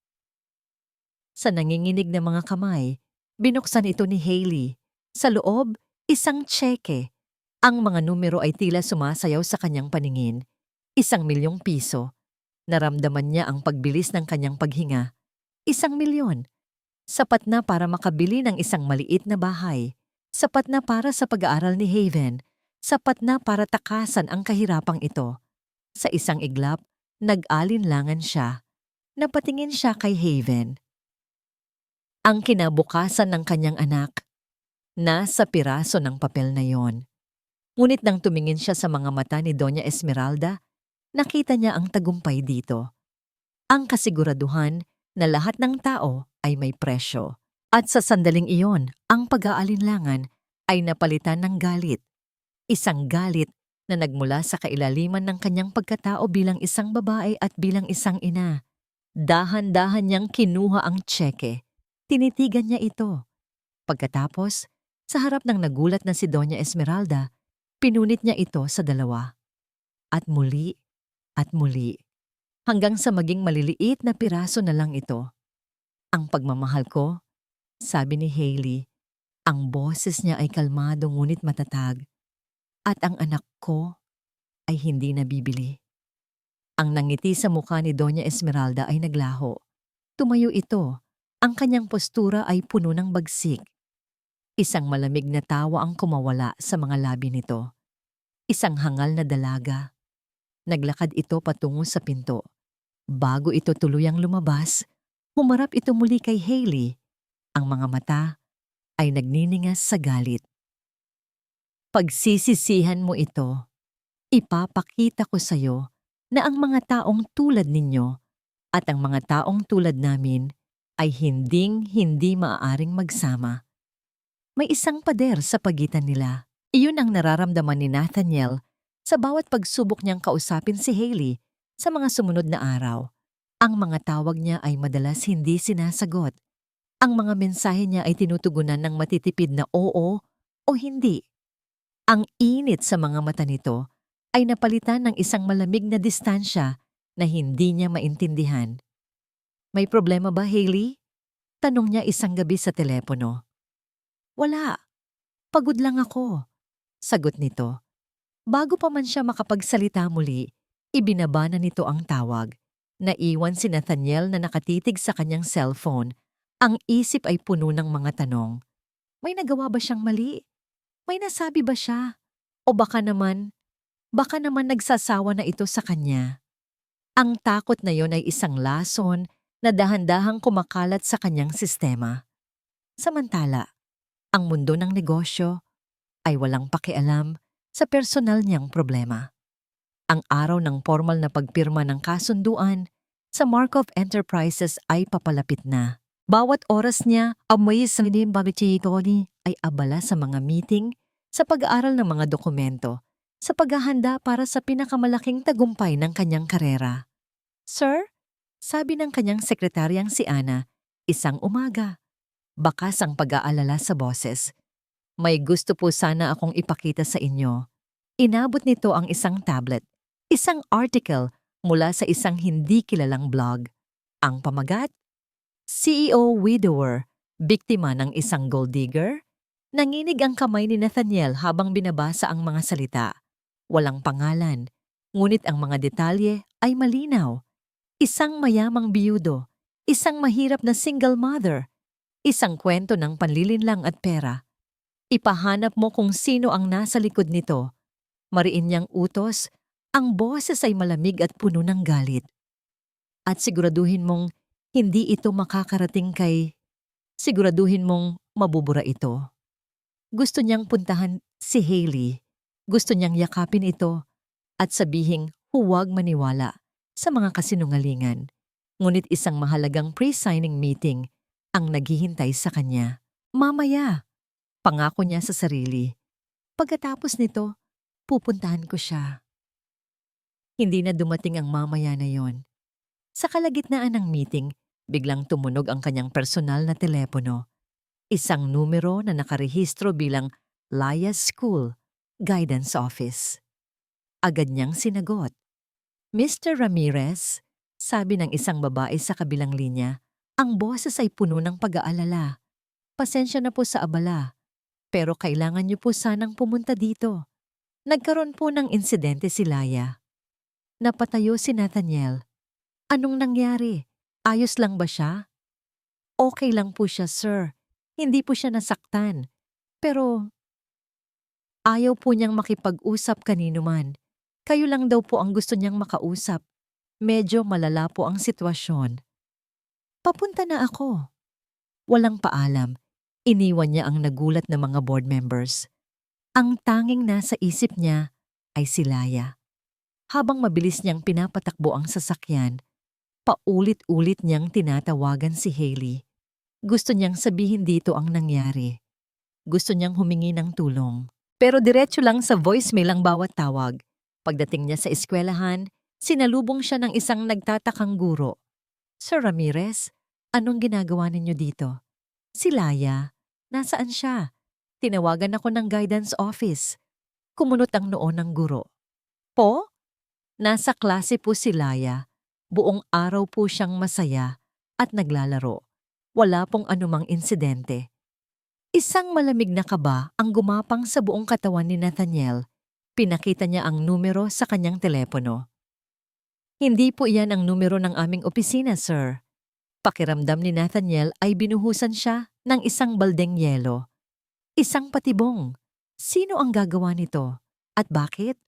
Sa nanginginig na mga kamay, binuksan ito ni Hailey. Sa loob, isang tseke. Ang mga numero ay tila sumasayaw sa kanyang paningin. 1,000,000 piso. Naramdaman niya ang pagbilis ng kanyang paghinga. 1,000,000. Sapat na para makabili ng isang maliit na bahay. Sapat na para sa pag-aaral ni Haven. Sapat na para takasan ang kahirapang ito. Sa isang iglap, nag-alinlangan siya. Napatingin siya kay Haven. Ang kinabukasan ng kanyang anak, nasa piraso ng papel na yon. Ngunit nang tumingin siya sa mga mata ni Doña Esmeralda, nakita niya ang tagumpay dito. Ang kasiguraduhan na lahat ng tao ay may presyo. At sa sandaling iyon, ang pag-aalinlangan ay napalitan ng galit. Isang galit na nagmula sa kailaliman ng kanyang pagkatao bilang isang babae at bilang isang ina. Dahan-dahan niyang kinuha ang tseke. Tinitigan niya ito. Pagkatapos, sa harap ng nagulat na si Doña Esmeralda, pinunit niya ito sa dalawa. At muli, hanggang sa maging maliliit na piraso na lang ito. "Ang pagmamahal ko," sabi ni Hailey. Ang boses niya ay kalmado ngunit matatag. "At ang anak ko ay hindi nabibili." Ang nangiti sa mukha ni Doña Esmeralda ay naglaho. Tumayo ito. Ang kanyang postura ay puno ng bagsik. Isang malamig na tawa ang kumawala sa mga labi nito. Isang hangal na dalaga. Naglakad ito patungo sa pinto. Bago ito tuluyang lumabas, humarap ito muli kay Hailey. Ang mga mata ay nagniningas sa galit. "Pagsisisihan mo ito. Ipapakita ko sa'yo na ang mga taong tulad ninyo at ang mga taong tulad namin ay hindi maaaring magsama. May isang pader sa pagitan nila." Iyon ang nararamdaman ni Nathaniel sa bawat pagsubok niyang kausapin si Hailey sa mga sumunod na araw. Ang mga tawag niya ay madalas hindi sinasagot. Ang mga mensahe niya ay tinutugunan ng matitipid na oo o hindi. Ang init sa mga mata nito ay napalitan ng isang malamig na distansya na hindi niya maintindihan. "May problema ba, Hailey?" tanong niya isang gabi sa telepono. "Wala. Pagod lang ako," sagot nito. Bago pa man siya makapagsalita muli, ibinaba na nito ang tawag. Naiwan si Nathaniel na nakatitig sa kanyang cellphone. Ang isip ay puno ng mga tanong. May nagawa ba siyang mali? May nasabi ba siya? O baka naman nagsasawa na ito sa kanya. Ang takot na yon ay isang lason na dahan-dahang kumakalat sa kanyang sistema. Samantala, ang mundo ng negosyo ay walang pakialam sa personal niyang problema. Ang araw ng formal na pagpirma ng kasunduan sa Markov Enterprises ay papalapit na. Bawat oras niya, amoy sa babititoni ay abala sa mga meeting, sa pag-aaral ng mga dokumento, sa paghahanda para sa pinakamalaking tagumpay ng kanyang karera. Sir, sabi ng kanyang sekretaryang si Ana, isang umaga. Bakas ang pag-aalala sa boses. May gusto po sana akong ipakita sa inyo. Inabot nito ang isang tablet, isang article mula sa isang hindi kilalang blog. Ang pamagat, CEO widower, biktima ng isang gold digger. Nanginig ang kamay ni Nathaniel habang binabasa ang mga salita. Walang pangalan, ngunit ang mga detalye ay malinaw. Isang mayamang biyudo, isang mahirap na single mother, isang kwento ng panlilinlang at pera. Ipahanap mo kung sino ang nasa likod nito. Mariin niyang utos, ang boses ay malamig at puno ng galit. At siguraduhin mong hindi ito siguraduhin mong mabubura ito. Gusto niyang puntahan si Hailey. Gusto niyang yakapin ito at sabihing huwag maniwala sa mga kasinungalingan. Ngunit isang mahalagang pre-signing meeting ang naghihintay sa kanya. Mamaya, pangako niya sa sarili. Pagkatapos nito, pupuntahan ko siya. Hindi na dumating ang mamaya na yon. Sa kalagitnaan ng meeting, biglang tumunog ang kanyang personal na telepono. Isang numero na nakarehistro bilang Laya's School Guidance Office. Agad niyang sinagot. Mr. Ramirez, sabi ng isang babae sa kabilang linya, ang boses ay puno ng pag-aalala. Pasensya na po sa abala, pero kailangan niyo po sanang pumunta dito. Nagkaroon po ng insidente si Laya. Napatayo si Nathaniel. Anong nangyari? Ayos lang ba siya? Okay lang po siya, sir. Hindi po siya nasaktan. Pero ayaw po niyang makipag-usap kanino man. Kayo lang daw po ang gusto niyang makausap. Medyo malala po ang sitwasyon. Papunta na ako. Walang paalam. Iniwan niya ang nagulat na mga board members. Ang tanging nasa isip niya ay si Laya. Habang mabilis niyang pinapatakbo ang sasakyan, paulit-ulit niyang tinatawagan si Hailey. Gusto niyang sabihin dito ang nangyari. Gusto niyang humingi ng tulong. Pero diretso lang sa voicemail ang bawat tawag. Pagdating niya sa eskwelahan, sinalubong siya ng isang nagtatakang guro. Sir Ramirez, anong ginagawa ninyo dito? Si Laya, nasaan siya? Tinawagan ako ng guidance office. Kumunot ang noo ng guro. Po? Nasa klase po si Laya. Buong araw po siyang masaya at naglalaro. Wala pong anumang insidente. Isang malamig na kaba ang gumapang sa buong katawan ni Nathaniel. Pinakita niya ang numero sa kanyang telepono. Hindi po iyan ang numero ng aming opisina, sir. Pakiramdam ni Nathaniel ay binuhusan siya ng isang baldeng yelo. Isang patibong. Sino ang gagawa nito? At bakit?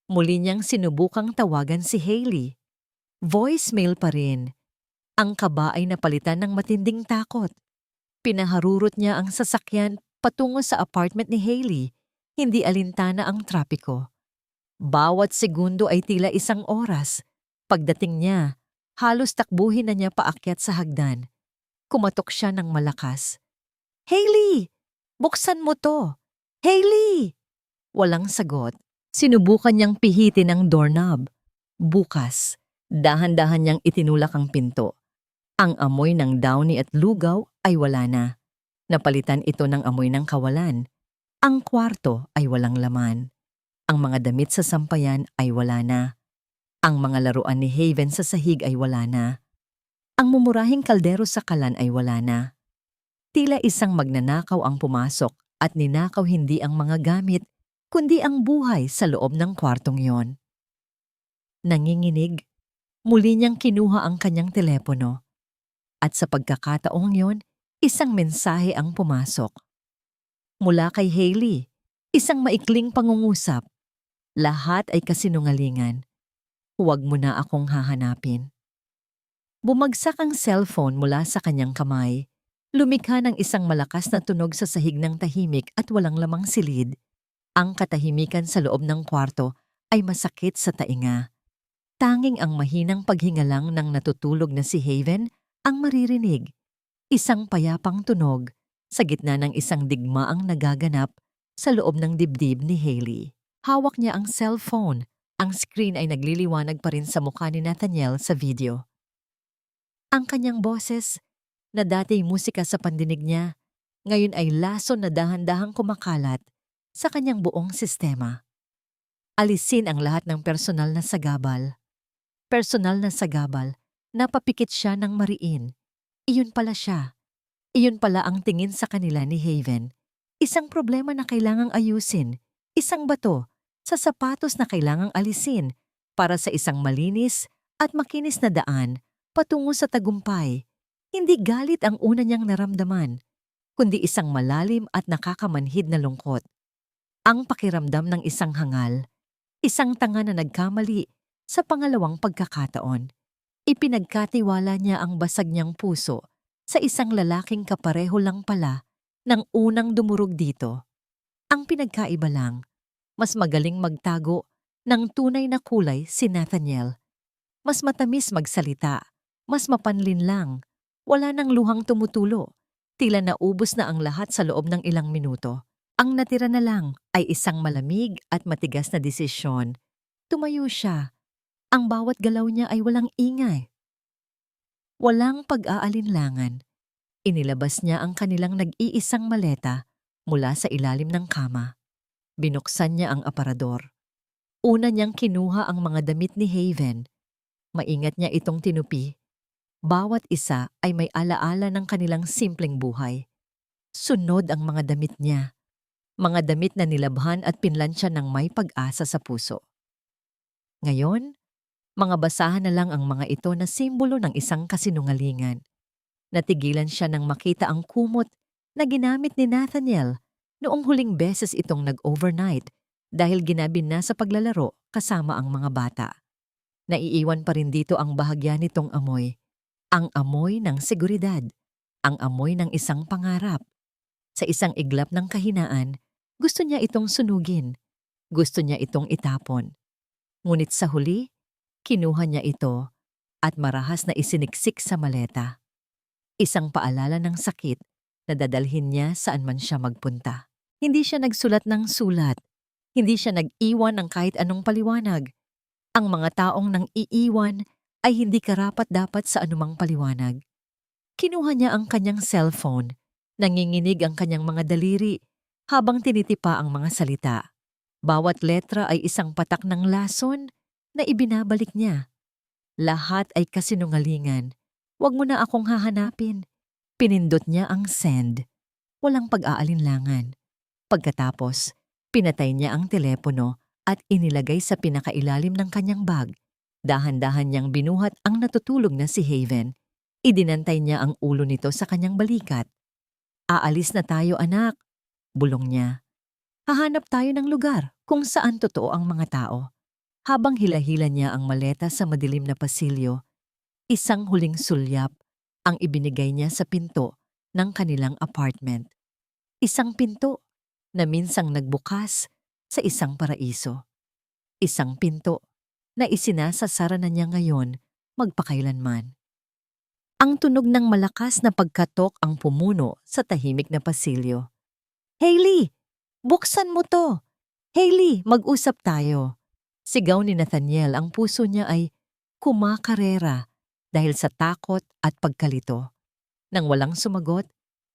Muli niyang sinubukang tawagan si Hailey. Voicemail pa rin. Ang kaba ay napalitan ng matinding takot. Pinaharurot niya ang sasakyan patungo sa apartment ni Hailey. Hindi alintana ang trapiko. Bawat segundo ay tila isang oras. Pagdating niya, halos takbuhin na niya paakyat sa hagdan. Kumatok siya ng malakas. Hailey! Buksan mo to! Hailey! Walang sagot. Sinubukan niyang pihitin ang doorknob. Bukas, dahan-dahan niyang itinulak ang pinto. Ang amoy ng downy at lugaw ay wala na. Napalitan ito ng amoy ng kawalan. Ang kwarto ay walang laman. Ang mga damit sa sampayan ay wala na. Ang mga laruan ni Haven sa sahig ay wala na. Ang mumurahing kaldero sa kalan ay wala na. Tila isang magnanakaw ang pumasok at ninakaw hindi ang mga gamit, kundi ang buhay sa loob ng kwartong yon. Nanginginig, Muli niyang kinuha ang kanyang telepono. At sa pagkakataong yon, isang mensahe ang pumasok. Mula kay Hailey, isang maikling pangungusap. Lahat ay kasinungalingan. Huwag mo na akong hahanapin. Bumagsak ang cellphone mula sa kanyang kamay. Lumikha ng isang malakas na tunog sa sahig ng tahimik at walang lamang silid. Ang katahimikan sa loob ng kwarto ay masakit sa tainga. Tanging ang mahinang paghingalang ng natutulog na si Haven ang maririnig. Isang payapang tunog sa gitna ng isang digmaang nagaganap sa loob ng dibdib ni Hailey. Hawak niya ang cellphone. Ang screen ay nagliliwanag pa rin sa mukha ni Nathaniel sa video. Ang kanyang boses, na dati musika sa pandinig niya, ngayon ay lason na dahan-dahang kumakalat sa kanyang buong sistema. Alisin ang lahat ng personal na sagabal. Personal na sagabal, napapikit siya ng mariin. Iyon pala siya. Iyon pala ang tingin sa kanila ni Haven. Isang problema na kailangang ayusin. Isang bato sa sapatos na kailangang alisin para sa isang malinis at makinis na daan patungo sa tagumpay. Hindi galit ang una niyang naramdaman, kundi isang malalim at nakakamanhid na lungkot. Ang pakiramdam ng isang hangal, isang tanga na nagkamali sa pangalawang pagkakataon. Ipinagkatiwala niya ang basag niyang puso sa isang lalaking kapareho lang pala ng unang dumurog dito. Ang pinagkaiba lang, mas magaling magtago ng tunay na kulay si Nathaniel. Mas matamis magsalita, mas mapanlinlang, wala nang luhang tumutulo. Tila naubos na ang lahat sa loob ng ilang minuto. Ang natira na lang ay isang malamig at matigas na desisyon. Tumayo siya. Ang bawat galaw niya ay walang ingay. Walang pag-aalinlangan. Inilabas niya ang kanilang nag-iisang maleta mula sa ilalim ng kama. Binuksan niya ang aparador. Una niyang kinuha ang mga damit ni Haven. Maingat niya itong tinupi. Bawat isa ay may alaala ng kanilang simpleng buhay. Sunod ang mga damit niya. Mga damit na nilabhan at pinlansya ng may pag-asa sa puso. Ngayon, mga basahan na lang ang mga ito na simbolo ng isang kasinungalingan. Natigilan siya nang makita ang kumot na ginamit ni Nathaniel noong huling beses itong nag-overnight dahil ginabi na sa paglalaro kasama ang mga bata. Naiiwan pa rin dito ang bahagya nitong amoy. Ang amoy ng seguridad. Ang amoy ng isang pangarap. Sa isang iglap ng kahinaan, gusto niya itong sunugin. Gusto niya itong itapon. Ngunit sa huli, kinuha niya ito at marahas na isiniksik sa maleta. Isang paalala ng sakit na dadalhin niya saan man siya magpunta. Hindi siya nagsulat ng sulat. Hindi siya nag-iwan ng kahit anong paliwanag. Ang mga taong nang iiwan ay hindi karapat-dapat sa anumang paliwanag. Kinuha niya ang kanyang cellphone. Nanginginig ang kanyang mga daliri habang tinitipa ang mga salita. Bawat letra ay isang patak ng lason na ibinabalik niya. Lahat ay kasinungalingan. Huwag mo na akong hahanapin. Pinindot niya ang send. Walang pag-aalinlangan. Pagkatapos, pinatay niya ang telepono at inilagay sa pinakailalim ng kanyang bag. Dahan-dahan niyang binuhat ang natutulog na si Haven. Idinantay niya ang ulo nito sa kanyang balikat. Aalis na tayo, anak, bulong niya. Hahanap tayo ng lugar kung saan totoo ang mga tao. Habang hila-hila niya ang maleta sa madilim na pasilyo, isang huling sulyap ang ibinigay niya sa pinto ng kanilang apartment. Isang pinto na minsang nagbukas sa isang paraiso. Isang pinto na isinasasara na niya ngayon magpakailanman. Ang tunog ng malakas na pagkatok ang pumuno sa tahimik na pasilyo. Hailey! Buksan mo to! Hailey, mag-usap tayo! Sigaw ni Nathaniel, ang puso niya ay kumakarera dahil sa takot at pagkalito. Nang walang sumagot,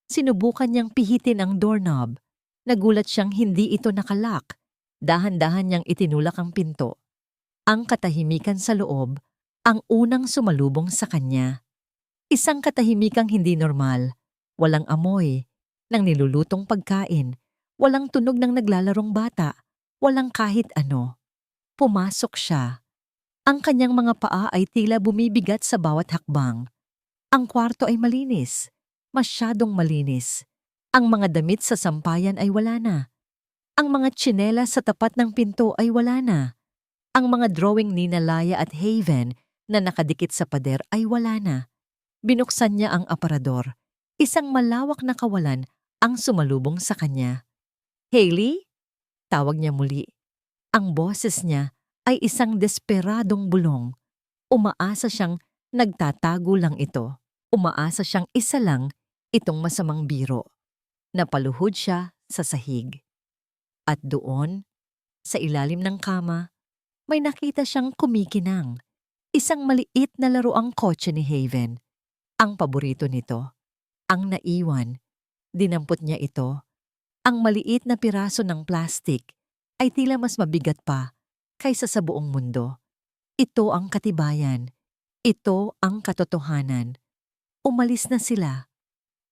sinubukan niyang pihitin ang doorknob. Nagulat siyang hindi ito nakalock. Dahan-dahan niyang itinulak ang pinto. Ang katahimikan sa loob, ang unang sumalubong sa kanya. Isang katahimikang hindi normal. Walang amoy ng nilulutong pagkain. Walang tunog ng naglalarong bata. Walang kahit ano. Pumasok siya. Ang kanyang mga paa ay tila bumibigat sa bawat hakbang. Ang kwarto ay malinis, masyadong malinis. Ang mga damit sa sampayan ay wala na. Ang mga tsinelas sa tapat ng pinto ay wala na. Ang mga drawing ni Nalaya at Haven na nakadikit sa pader ay wala na. Binuksan niya ang aparador. Isang malawak na kawalan ang sumalubong sa kanya. "Hailey?" Tawag niya muli. Ang boses niya ay isang desperadong bulong. Umaasa siyang nagtatago lang ito. Umaasa siyang isa lang itong masamang biro. Napaluhod siya sa sahig. At doon, sa ilalim ng kama, may nakita siyang kumikinang. Isang maliit na laruang kotse ni Haven. Ang paborito nito. Ang naiwan. Dinampot niya ito. Ang maliit na piraso ng plastik ay tila mas mabigat pa kaysa sa buong mundo. Ito ang katibayan. Ito ang katotohanan. Umalis na sila.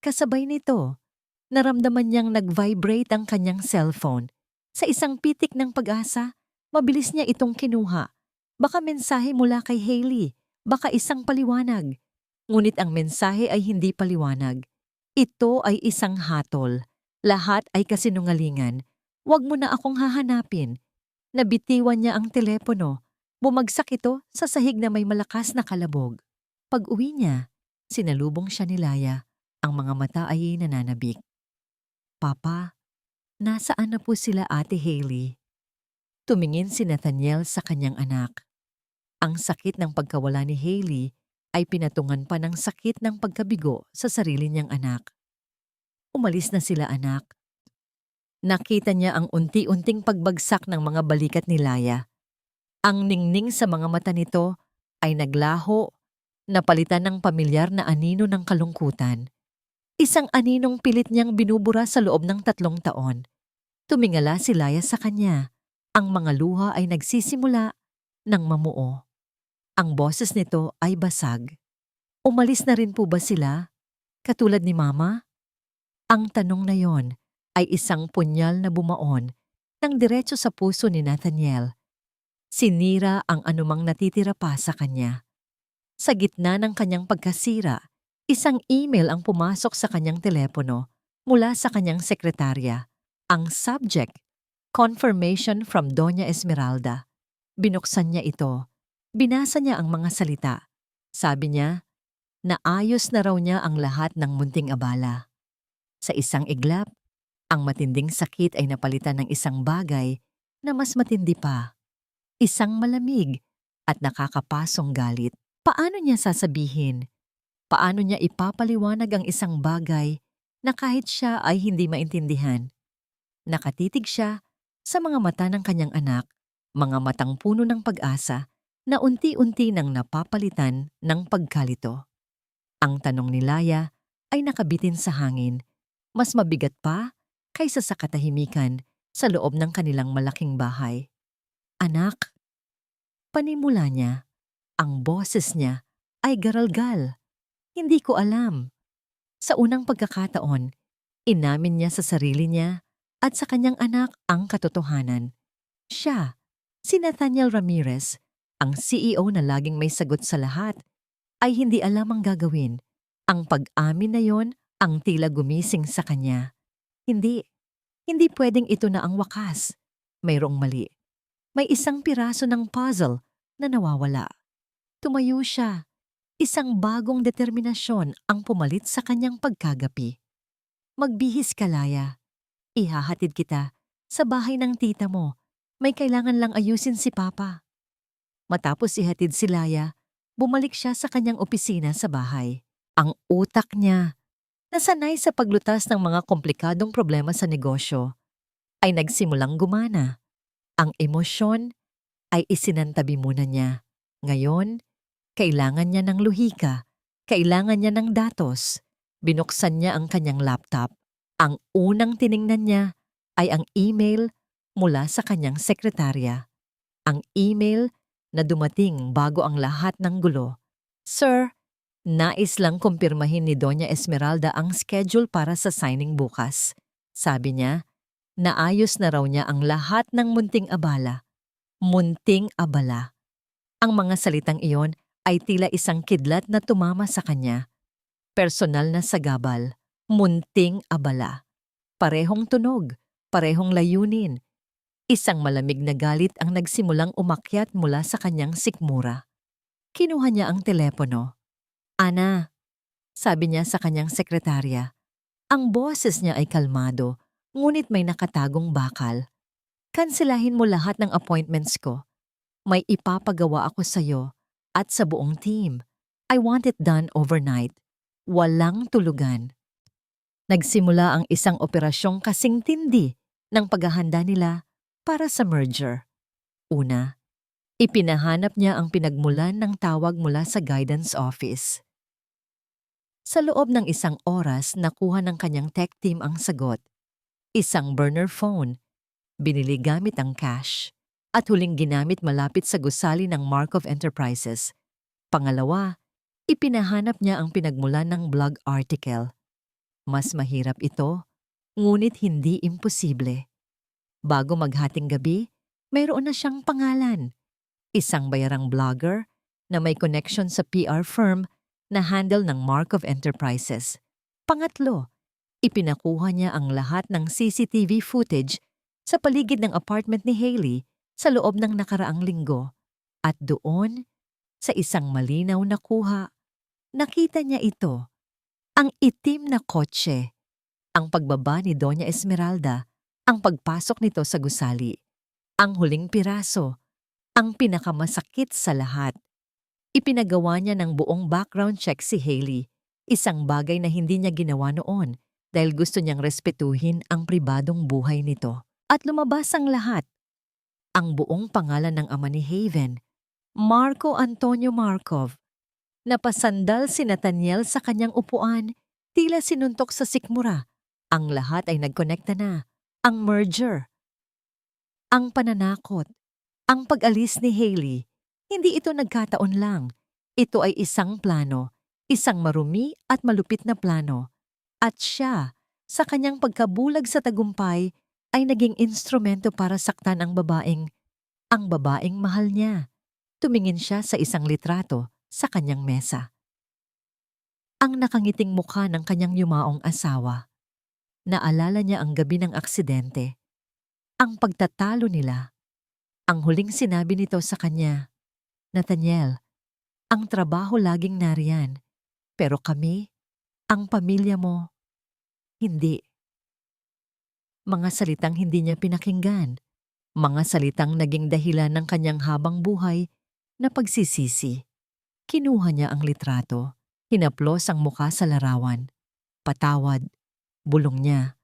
Kasabay nito, naramdaman niyang nag-vibrate ang kanyang cellphone. Sa isang pitik ng pag-asa, mabilis niya itong kinuha. Baka mensahe mula kay Hailey. Baka isang paliwanag. Ngunit ang mensahe ay hindi paliwanag. Ito ay isang hatol. Lahat ay kasinungalingan. Huwag mo na akong hahanapin. Nabitiwan niya ang telepono. Bumagsak ito sa sahig na may malakas na kalabog. Pag-uwi niya, sinalubong siya ni Laya. Ang mga mata ay nananabik. "Papa, nasaan na po sila Ate Hailey?" Tumingin si Nathaniel sa kanyang anak. Ang sakit ng pagkawala ni Hailey ay pinatungan pa ng sakit ng pagkabigo sa sarili niyang anak. "Umalis na sila, anak." Nakita niya ang unti-unting pagbagsak ng mga balikat ni Laya. Ang ningning sa mga mata nito ay naglaho, napalitan ng pamilyar na anino ng kalungkutan. Isang aninong pilit niyang binubura sa loob ng 3 taon. Tumingala si Laya sa kanya. Ang mga luha ay nagsisimula ng mamuo. Ang boses nito ay basag. "Umalis na rin po ba sila? Katulad ni Mama?" Ang tanong na yon ay isang punyal na bumaon ng diretso sa puso ni Nathaniel. Sinira ang anumang natitira pa sa kanya. Sa gitna ng kanyang pagkasira, isang email ang pumasok sa kanyang telepono mula sa kanyang sekretarya. Ang subject, "Confirmation from Doña Esmeralda." Binuksan niya ito. Binasa niya ang mga salita. Sabi niya, naayos na raw niya ang lahat ng munting abala. Sa isang iglap, ang matinding sakit ay napalitan ng isang bagay na mas matindi pa. Isang malamig at nakakapasong galit. Paano niya sasabihin? Paano niya ipapaliwanag ang isang bagay na kahit siya ay hindi maintindihan? Nakatitig siya sa mga mata ng kanyang anak, mga matang puno ng pag-asa na unti-unti nang napapalitan ng pagkalito. Ang tanong ni Laya ay nakabitin sa hangin, mas mabigat pa kaysa sa katahimikan sa loob ng kanilang malaking bahay. "Anak," panimula niya, ang boses niya ay garalgal. "Hindi ko alam." Sa unang pagkakataon, inamin niya sa sarili niya at sa kanyang anak ang katotohanan. Siya, si Nathaniel Ramirez, ang CEO na laging may sagot sa lahat, ay hindi alam ang gagawin. Ang pag-amin na yon ang tila gumising sa kanya. Hindi. Hindi pwedeng ito na ang wakas. Mayroong mali. May isang piraso ng puzzle na nawawala. Tumayo siya. Isang bagong determinasyon ang pumalit sa kanyang pagkagapi. "Magbihis ka, Laya. Ihahatid kita sa bahay ng tita mo. May kailangan lang ayusin si Papa." Matapos ihatid si Laya, bumalik siya sa kanyang opisina sa bahay. Ang utak niya, nasanay sa paglutas ng mga komplikadong problema sa negosyo, ay nagsimulang gumana. Ang emosyon ay isinantabi muna niya. Ngayon, kailangan niya ng luhika, kailangan niya ng datos. Binuksan niya ang kanyang laptop. Ang unang tiningnan niya ay ang email mula sa kanyang sekretarya. Ang email na dumating bago ang lahat ng gulo. "Sir, nais lang kumpirmahin ni Doña Esmeralda ang schedule para sa signing bukas." Sabi niya, naayos na raw niya ang lahat ng munting abala. Munting abala. Ang mga salitang iyon ay tila isang kidlat na tumama sa kanya. Personal na sagabal, munting abala. Parehong tunog, parehong layunin. Isang malamig na galit ang nagsimulang umakyat mula sa kanyang sikmura. Kinuha niya ang telepono. "Ana," sabi niya sa kanyang sekretarya. Ang boses niya ay kalmado, ngunit may nakatagong bakal. "Kanselahin mo lahat ng appointments ko. May ipapagawa ako sa'yo at sa buong team. I want it done overnight. Walang tulugan." Nagsimula ang isang operasyong kasing tindi ng paghahanda nila para sa merger. Una, ipinahanap niya ang pinagmulan ng tawag mula sa guidance office. Sa loob ng isang oras, nakuha ng kanyang tech team ang sagot. Isang burner phone, binili gamit ang cash, at huling ginamit malapit sa gusali ng Markov Enterprises. Pangalawa, ipinahanap niya ang pinagmulan ng blog article. Mas mahirap ito, ngunit hindi imposible. Bago maghating gabi, mayroon na siyang pangalan. Isang bayarang blogger na may connection sa PR firm na handle ng Markov Enterprises. Pangatlo, ipinakuha niya ang lahat ng CCTV footage sa paligid ng apartment ni Hailey sa loob ng nakaraang linggo. At doon, sa isang malinaw na kuha, nakita niya ito. Ang itim na kotse, ang pagbaba ni Doña Esmeralda, ang pagpasok nito sa gusali, ang huling piraso, ang pinakamasakit sa lahat. Ipinagawa niya ng buong background check si Hailey, isang bagay na hindi niya ginawa noon dahil gusto niyang respetuhin ang pribadong buhay nito. At lumabas ang lahat. Ang buong pangalan ng ama ni Haven, Marco Antonio Markov. Napasandal si Nathaniel sa kanyang upuan, tila sinuntok sa sikmura. Ang lahat ay nagkonekta na. Ang merger, ang pananakot, ang pag-alis ni Hailey. Hindi ito nagkataon lang. Ito ay isang plano, isang marumi at malupit na plano. At siya, sa kanyang pagkabulag sa tagumpay, ay naging instrumento para saktan ang babaeng mahal niya. Tumingin siya sa isang litrato sa kanyang mesa. Ang nakangiting mukha ng kanyang yumaong asawa. Naalala niya ang gabi ng aksidente. Ang pagtatalo nila. Ang huling sinabi nito sa kanya, "Nathaniel, ang trabaho laging nariyan, pero kami, ang pamilya mo, hindi." Mga salitang hindi niya pinakinggan. Mga salitang naging dahilan ng kanyang habang buhay na pagsisisi. Kinuha niya ang litrato, hinaplos ang mukha sa larawan. Patawad, bulong niya.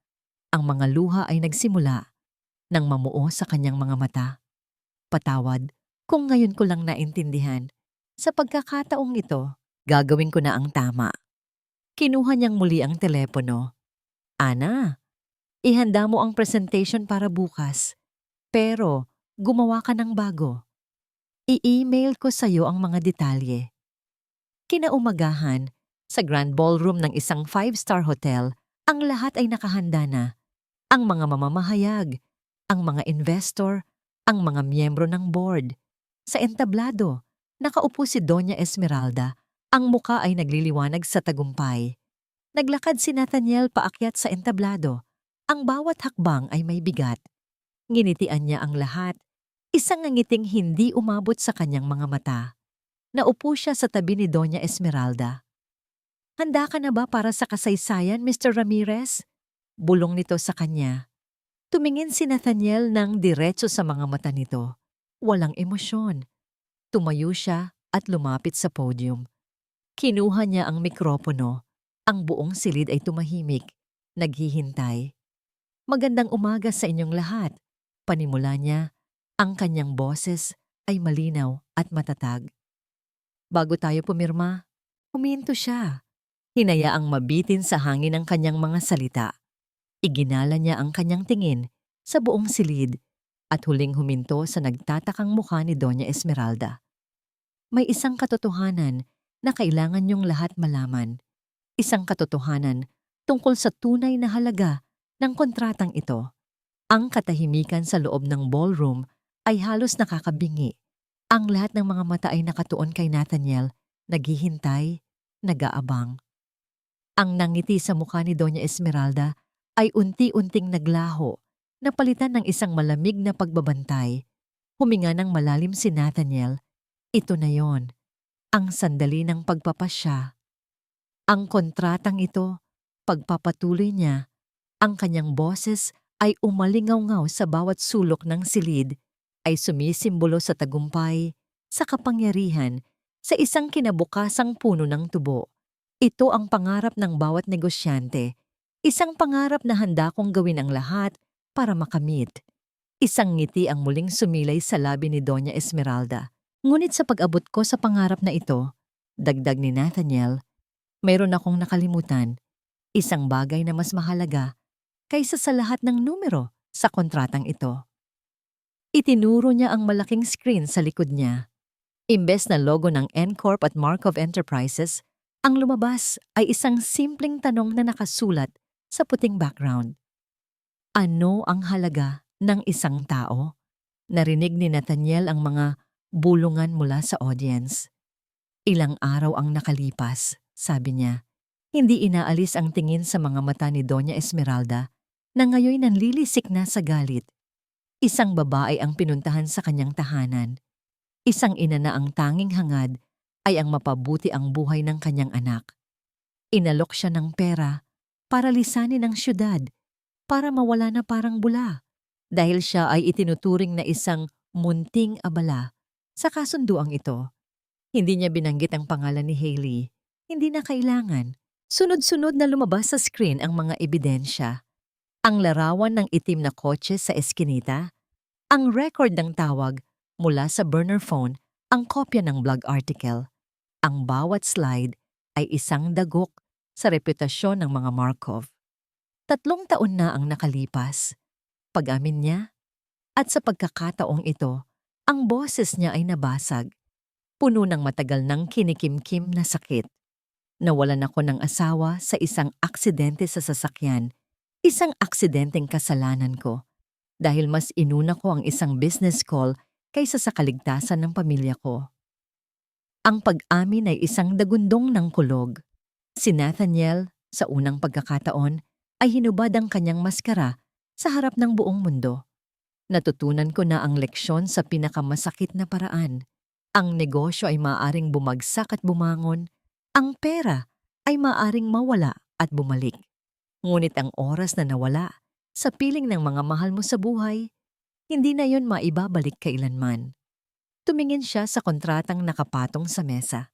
Ang mga luha ay nagsimula nang mamuo sa kanyang mga mata. Patawad, kung ngayon ko lang naintindihan. Sa pagkakataong ito, gagawin ko na ang tama. Kinuha niyang muli ang telepono. "Ana, ihanda mo ang presentation para bukas. Pero, gumawa ka ng bago. I-email ko sa'yo ang mga detalye." Kinaumagahan, sa grand ballroom ng isang 5-star hotel, ang lahat ay nakahanda na. Ang mga mamamahayag, ang mga investor, ang mga miyembro ng board. Sa entablado, nakaupo si Doña Esmeralda. Ang muka ay nagliliwanag sa tagumpay. Naglakad si Nathaniel paakyat sa entablado. Ang bawat hakbang ay may bigat. Nginitian niya ang lahat. Isang ngiting hindi umabot sa kanyang mga mata. Naupo siya sa tabi ni Doña Esmeralda. "Handa ka na ba para sa kasaysayan, Mr. Ramirez?" Bulong nito sa kanya. Tumingin si Nathaniel ng diretso sa mga mata nito. Walang emosyon. Tumayo siya at lumapit sa podium. Kinuha niya ang mikropono. Ang buong silid ay tumahimik, naghihintay. "Magandang umaga sa inyong lahat." Panimula niya, ang kanyang boses ay malinaw at matatag. Bago tayo pumirma, huminto siya. Hinayaang mabitin sa hangin ang kanyang mga salita. Iginala niya ang kanyang tingin sa buong silid at huling huminto sa nagtatakang mukha ni Doña Esmeralda. "May isang katotohanan na kailangan niyong lahat malaman. Isang katotohanan tungkol sa tunay na halaga ng kontratang ito." Ang katahimikan sa loob ng ballroom ay halos nakakabingi. Ang lahat ng mga mata ay nakatuon kay Nathaniel, naghihintay, nag-aabang. Ang nangiti sa mukha ni Doña Esmeralda ay unti-unting naglaho, napalitan ng isang malamig na pagbabantay. Huminga ng malalim si Nathaniel. Ito na yon, ang sandali ng pagpapasya. Ang kontratang ito, pagpapatuloy niya, ang kanyang boses ay umalingaw-ngaw sa bawat sulok ng silid, ay sumisimbolo sa tagumpay, sa kapangyarihan, sa isang kinabukasang puno ng tubo. Ito ang pangarap ng bawat negosyante, isang pangarap na handa kong gawin ang lahat para makamit. Isang ngiti ang muling sumilay sa labi ni Doña Esmeralda. Ngunit sa pag-abot ko sa pangarap na ito, dagdag ni Nathaniel, mayroon akong nakalimutan, isang bagay na mas mahalaga kaysa sa lahat ng numero sa kontratang ito. Itinuro niya ang malaking screen sa likod niya. Imbes na logo ng N-Corp at Markov Enterprises, ang lumabas ay isang simpleng tanong na nakasulat sa puting background. Ano ang halaga ng isang tao? Narinig ni Nathaniel ang mga bulungan mula sa audience. Ilang araw ang nakalipas, sabi niya. Hindi inaalis ang tingin sa mga mata ni Doña Esmeralda na ngayon nanlilisik na sa galit. Isang babae ang pinuntahan sa kanyang tahanan. Isang ina na ang tanging hangad ay ang mapabuti ang buhay ng kanyang anak. Inalok siya ng pera para lisanin ang syudad, para mawala na parang bula, dahil siya ay itinuturing na isang munting abala sa kasunduang ito. Hindi niya binanggit ang pangalan ni Hailey. Hindi na kailangan. Sunod-sunod na lumabas sa screen ang mga ebidensya. Ang larawan ng itim na kotse sa eskinita, ang record ng tawag mula sa burner phone, ang kopya ng blog article. Ang bawat slide ay isang dagok sa reputasyon ng mga Markov. 3 taon na ang nakalipas. Pag-amin niya, at sa pagkakataong ito, ang boses niya ay nabasag. Puno ng matagal ng kinikimkim na sakit. Nawalan ako ng asawa sa isang aksidente sa sasakyan, isang aksidenteng kasalanan ko, dahil mas inuna ko ang isang business call kaysa sa kaligtasan ng pamilya ko. Ang pag-amin ay isang dagundong ng kulog. Si Nathaniel, sa unang pagkakataon, ay hinubad ang kanyang maskara sa harap ng buong mundo. Natutunan ko na ang leksyon sa pinakamasakit na paraan. Ang negosyo ay maaaring bumagsak at bumangon, ang pera ay maaaring mawala at bumalik. Ngunit ang oras na nawala sa piling ng mga mahal mo sa buhay, hindi na yon maibabalik kailanman. Tumingin siya sa kontratang nakapatong sa mesa.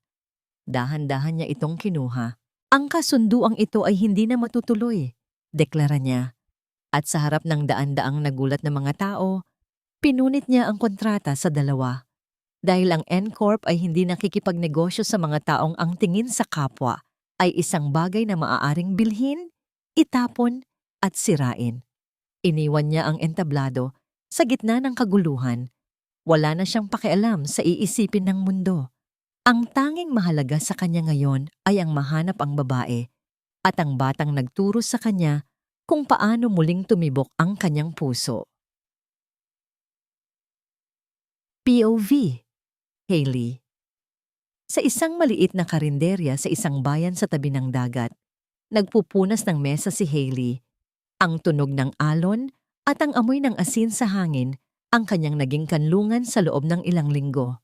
Dahan-dahan niya itong kinuha. Ang kasunduang ito ay hindi na matutuloy, deklara niya. At sa harap ng daan-daang nagulat na mga tao, pinunit niya ang kontrata sa 2. Dahil ang N-Corp ay hindi nakikipagnegosyo sa mga taong ang tingin sa kapwa ay isang bagay na maaaring bilhin, itapon at sirain. Iniwan niya ang entablado sa gitna ng kaguluhan. Wala na siyang pakialam sa iisipin ng mundo. Ang tanging mahalaga sa kanya ngayon ay ang mahanap ang babae at ang batang nagturo sa kanya kung paano muling tumibok ang kanyang puso. POV Hailey. Sa isang maliit na karinderya sa isang bayan sa tabi ng dagat, nagpupunas ng mesa si Hailey. Ang tunog ng alon at ang amoy ng asin sa hangin ang kanyang naging kanlungan sa loob ng ilang linggo.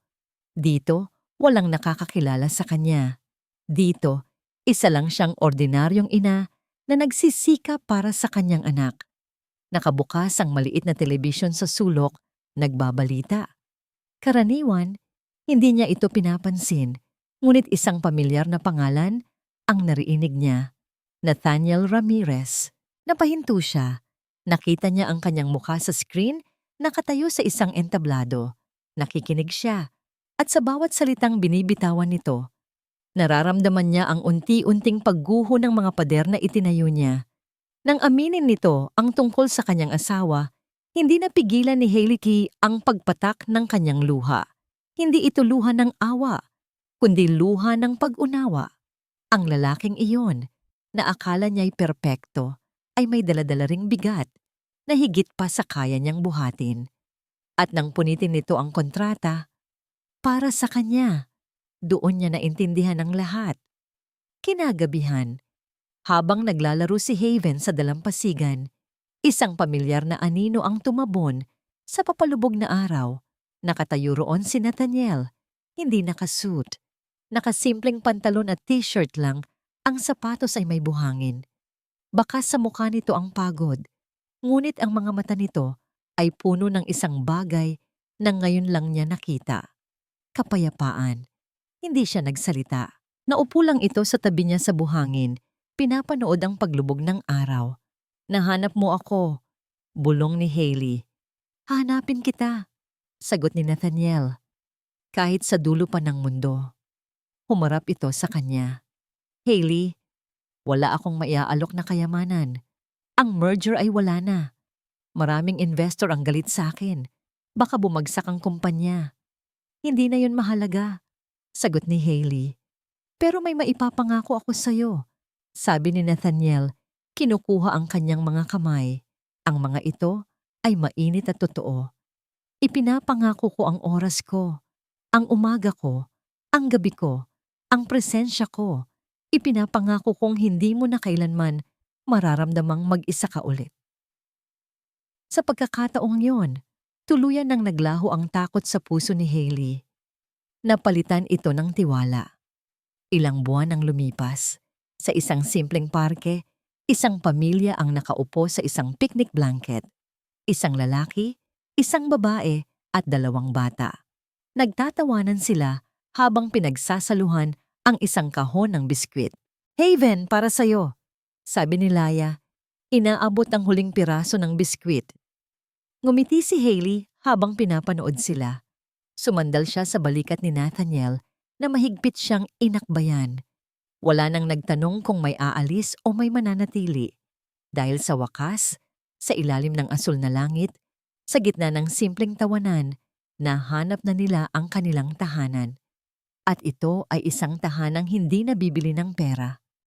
Dito, walang nakakakilala sa kanya. Dito, isa lang siyang ordinaryong ina na nagsisika para sa kanyang anak. Nakabukas ang maliit na telebisyon sa sulok, nagbabalita. Karaniwan, hindi niya ito pinapansin, ngunit isang pamilyar na pangalan ang narinig niya. Nathaniel Ramirez. Napahinto siya. Nakita niya ang kanyang mukha sa screen, nakatayo sa isang entablado. Nakikinig siya, at sa bawat salitang binibitawan nito, nararamdaman niya ang unti-unting pagguho ng mga pader na itinayo niya. Nang aminin nito ang tungkol sa kanyang asawa, hindi napigilan ni Hailey ang pagpatak ng kanyang luha. Hindi ito luha ng awa, kundi luha ng pag-unawa. Ang lalaking iyon, na akala niya'y perpekto, ay may daladala ring bigat na higit pa sa kaya niyang buhatin. At nang punitin nito ang kontrata, Para sa kanya. Doon niya naintindihan ang lahat. Kinagabihan, habang naglalaro si Haven sa dalampasigan, isang pamilyar na anino ang tumabon sa papalubog na araw. Nakatayo roon si Nathaniel, hindi nakasuit. Nakasimpleng pantalon at t-shirt lang, ang sapatos ay may buhangin. Baka sa mukha nito ang pagod, ngunit ang mga mata nito ay puno ng isang bagay na ngayon lang niya nakita. Kapayapaan. Hindi siya nagsalita. Naupo lang ito sa tabi niya sa buhangin, pinapanood ang paglubog ng araw. Nahanap mo ako, bulong ni Hailey. Hanapin kita, sagot ni Nathaniel. Kahit sa dulo pa ng mundo. Humarap ito sa kanya. Hailey, wala akong maiaalok na kayamanan. Ang merger ay wala na. Maraming investor ang galit sa akin. Baka bumagsak ang kumpanya. Hindi na yun mahalaga, sagot ni Hailey. Pero may maipapangako ako sa'yo, sabi ni Nathaniel, kinukuha ang kanyang mga kamay. Ang mga ito ay mainit at totoo. Ipinapangako ko ang oras ko, ang umaga ko, ang gabi ko, ang presensya ko. Ipinapangako kong hindi mo na kailanman mararamdamang mag-isa ka ulit. Sa pagkakataong yon, tuluyan nang naglaho ang takot sa puso ni Hailey. Napalitan ito ng tiwala. Ilang buwan ang lumipas. Sa isang simpleng parke, isang pamilya ang nakaupo sa isang picnic blanket. Isang lalaki, isang babae at 2 bata. Nagtatawanan sila habang pinagsasaluhan ang isang kahon ng biskwit. Haven, para sa'yo, sabi ni Laya. Inaabot ang huling piraso ng biskwit. Ngumiti si Hailey habang pinapanood sila. Sumandal siya sa balikat ni Nathaniel na mahigpit siyang inakbayan. Wala nang nagtanong kung may aalis o may mananatili. Dahil sa wakas, sa ilalim ng asul na langit, sa gitna ng simpleng tawanan, nahanap na nila ang kanilang tahanan. At ito ay isang tahanang hindi nabibili ng pera.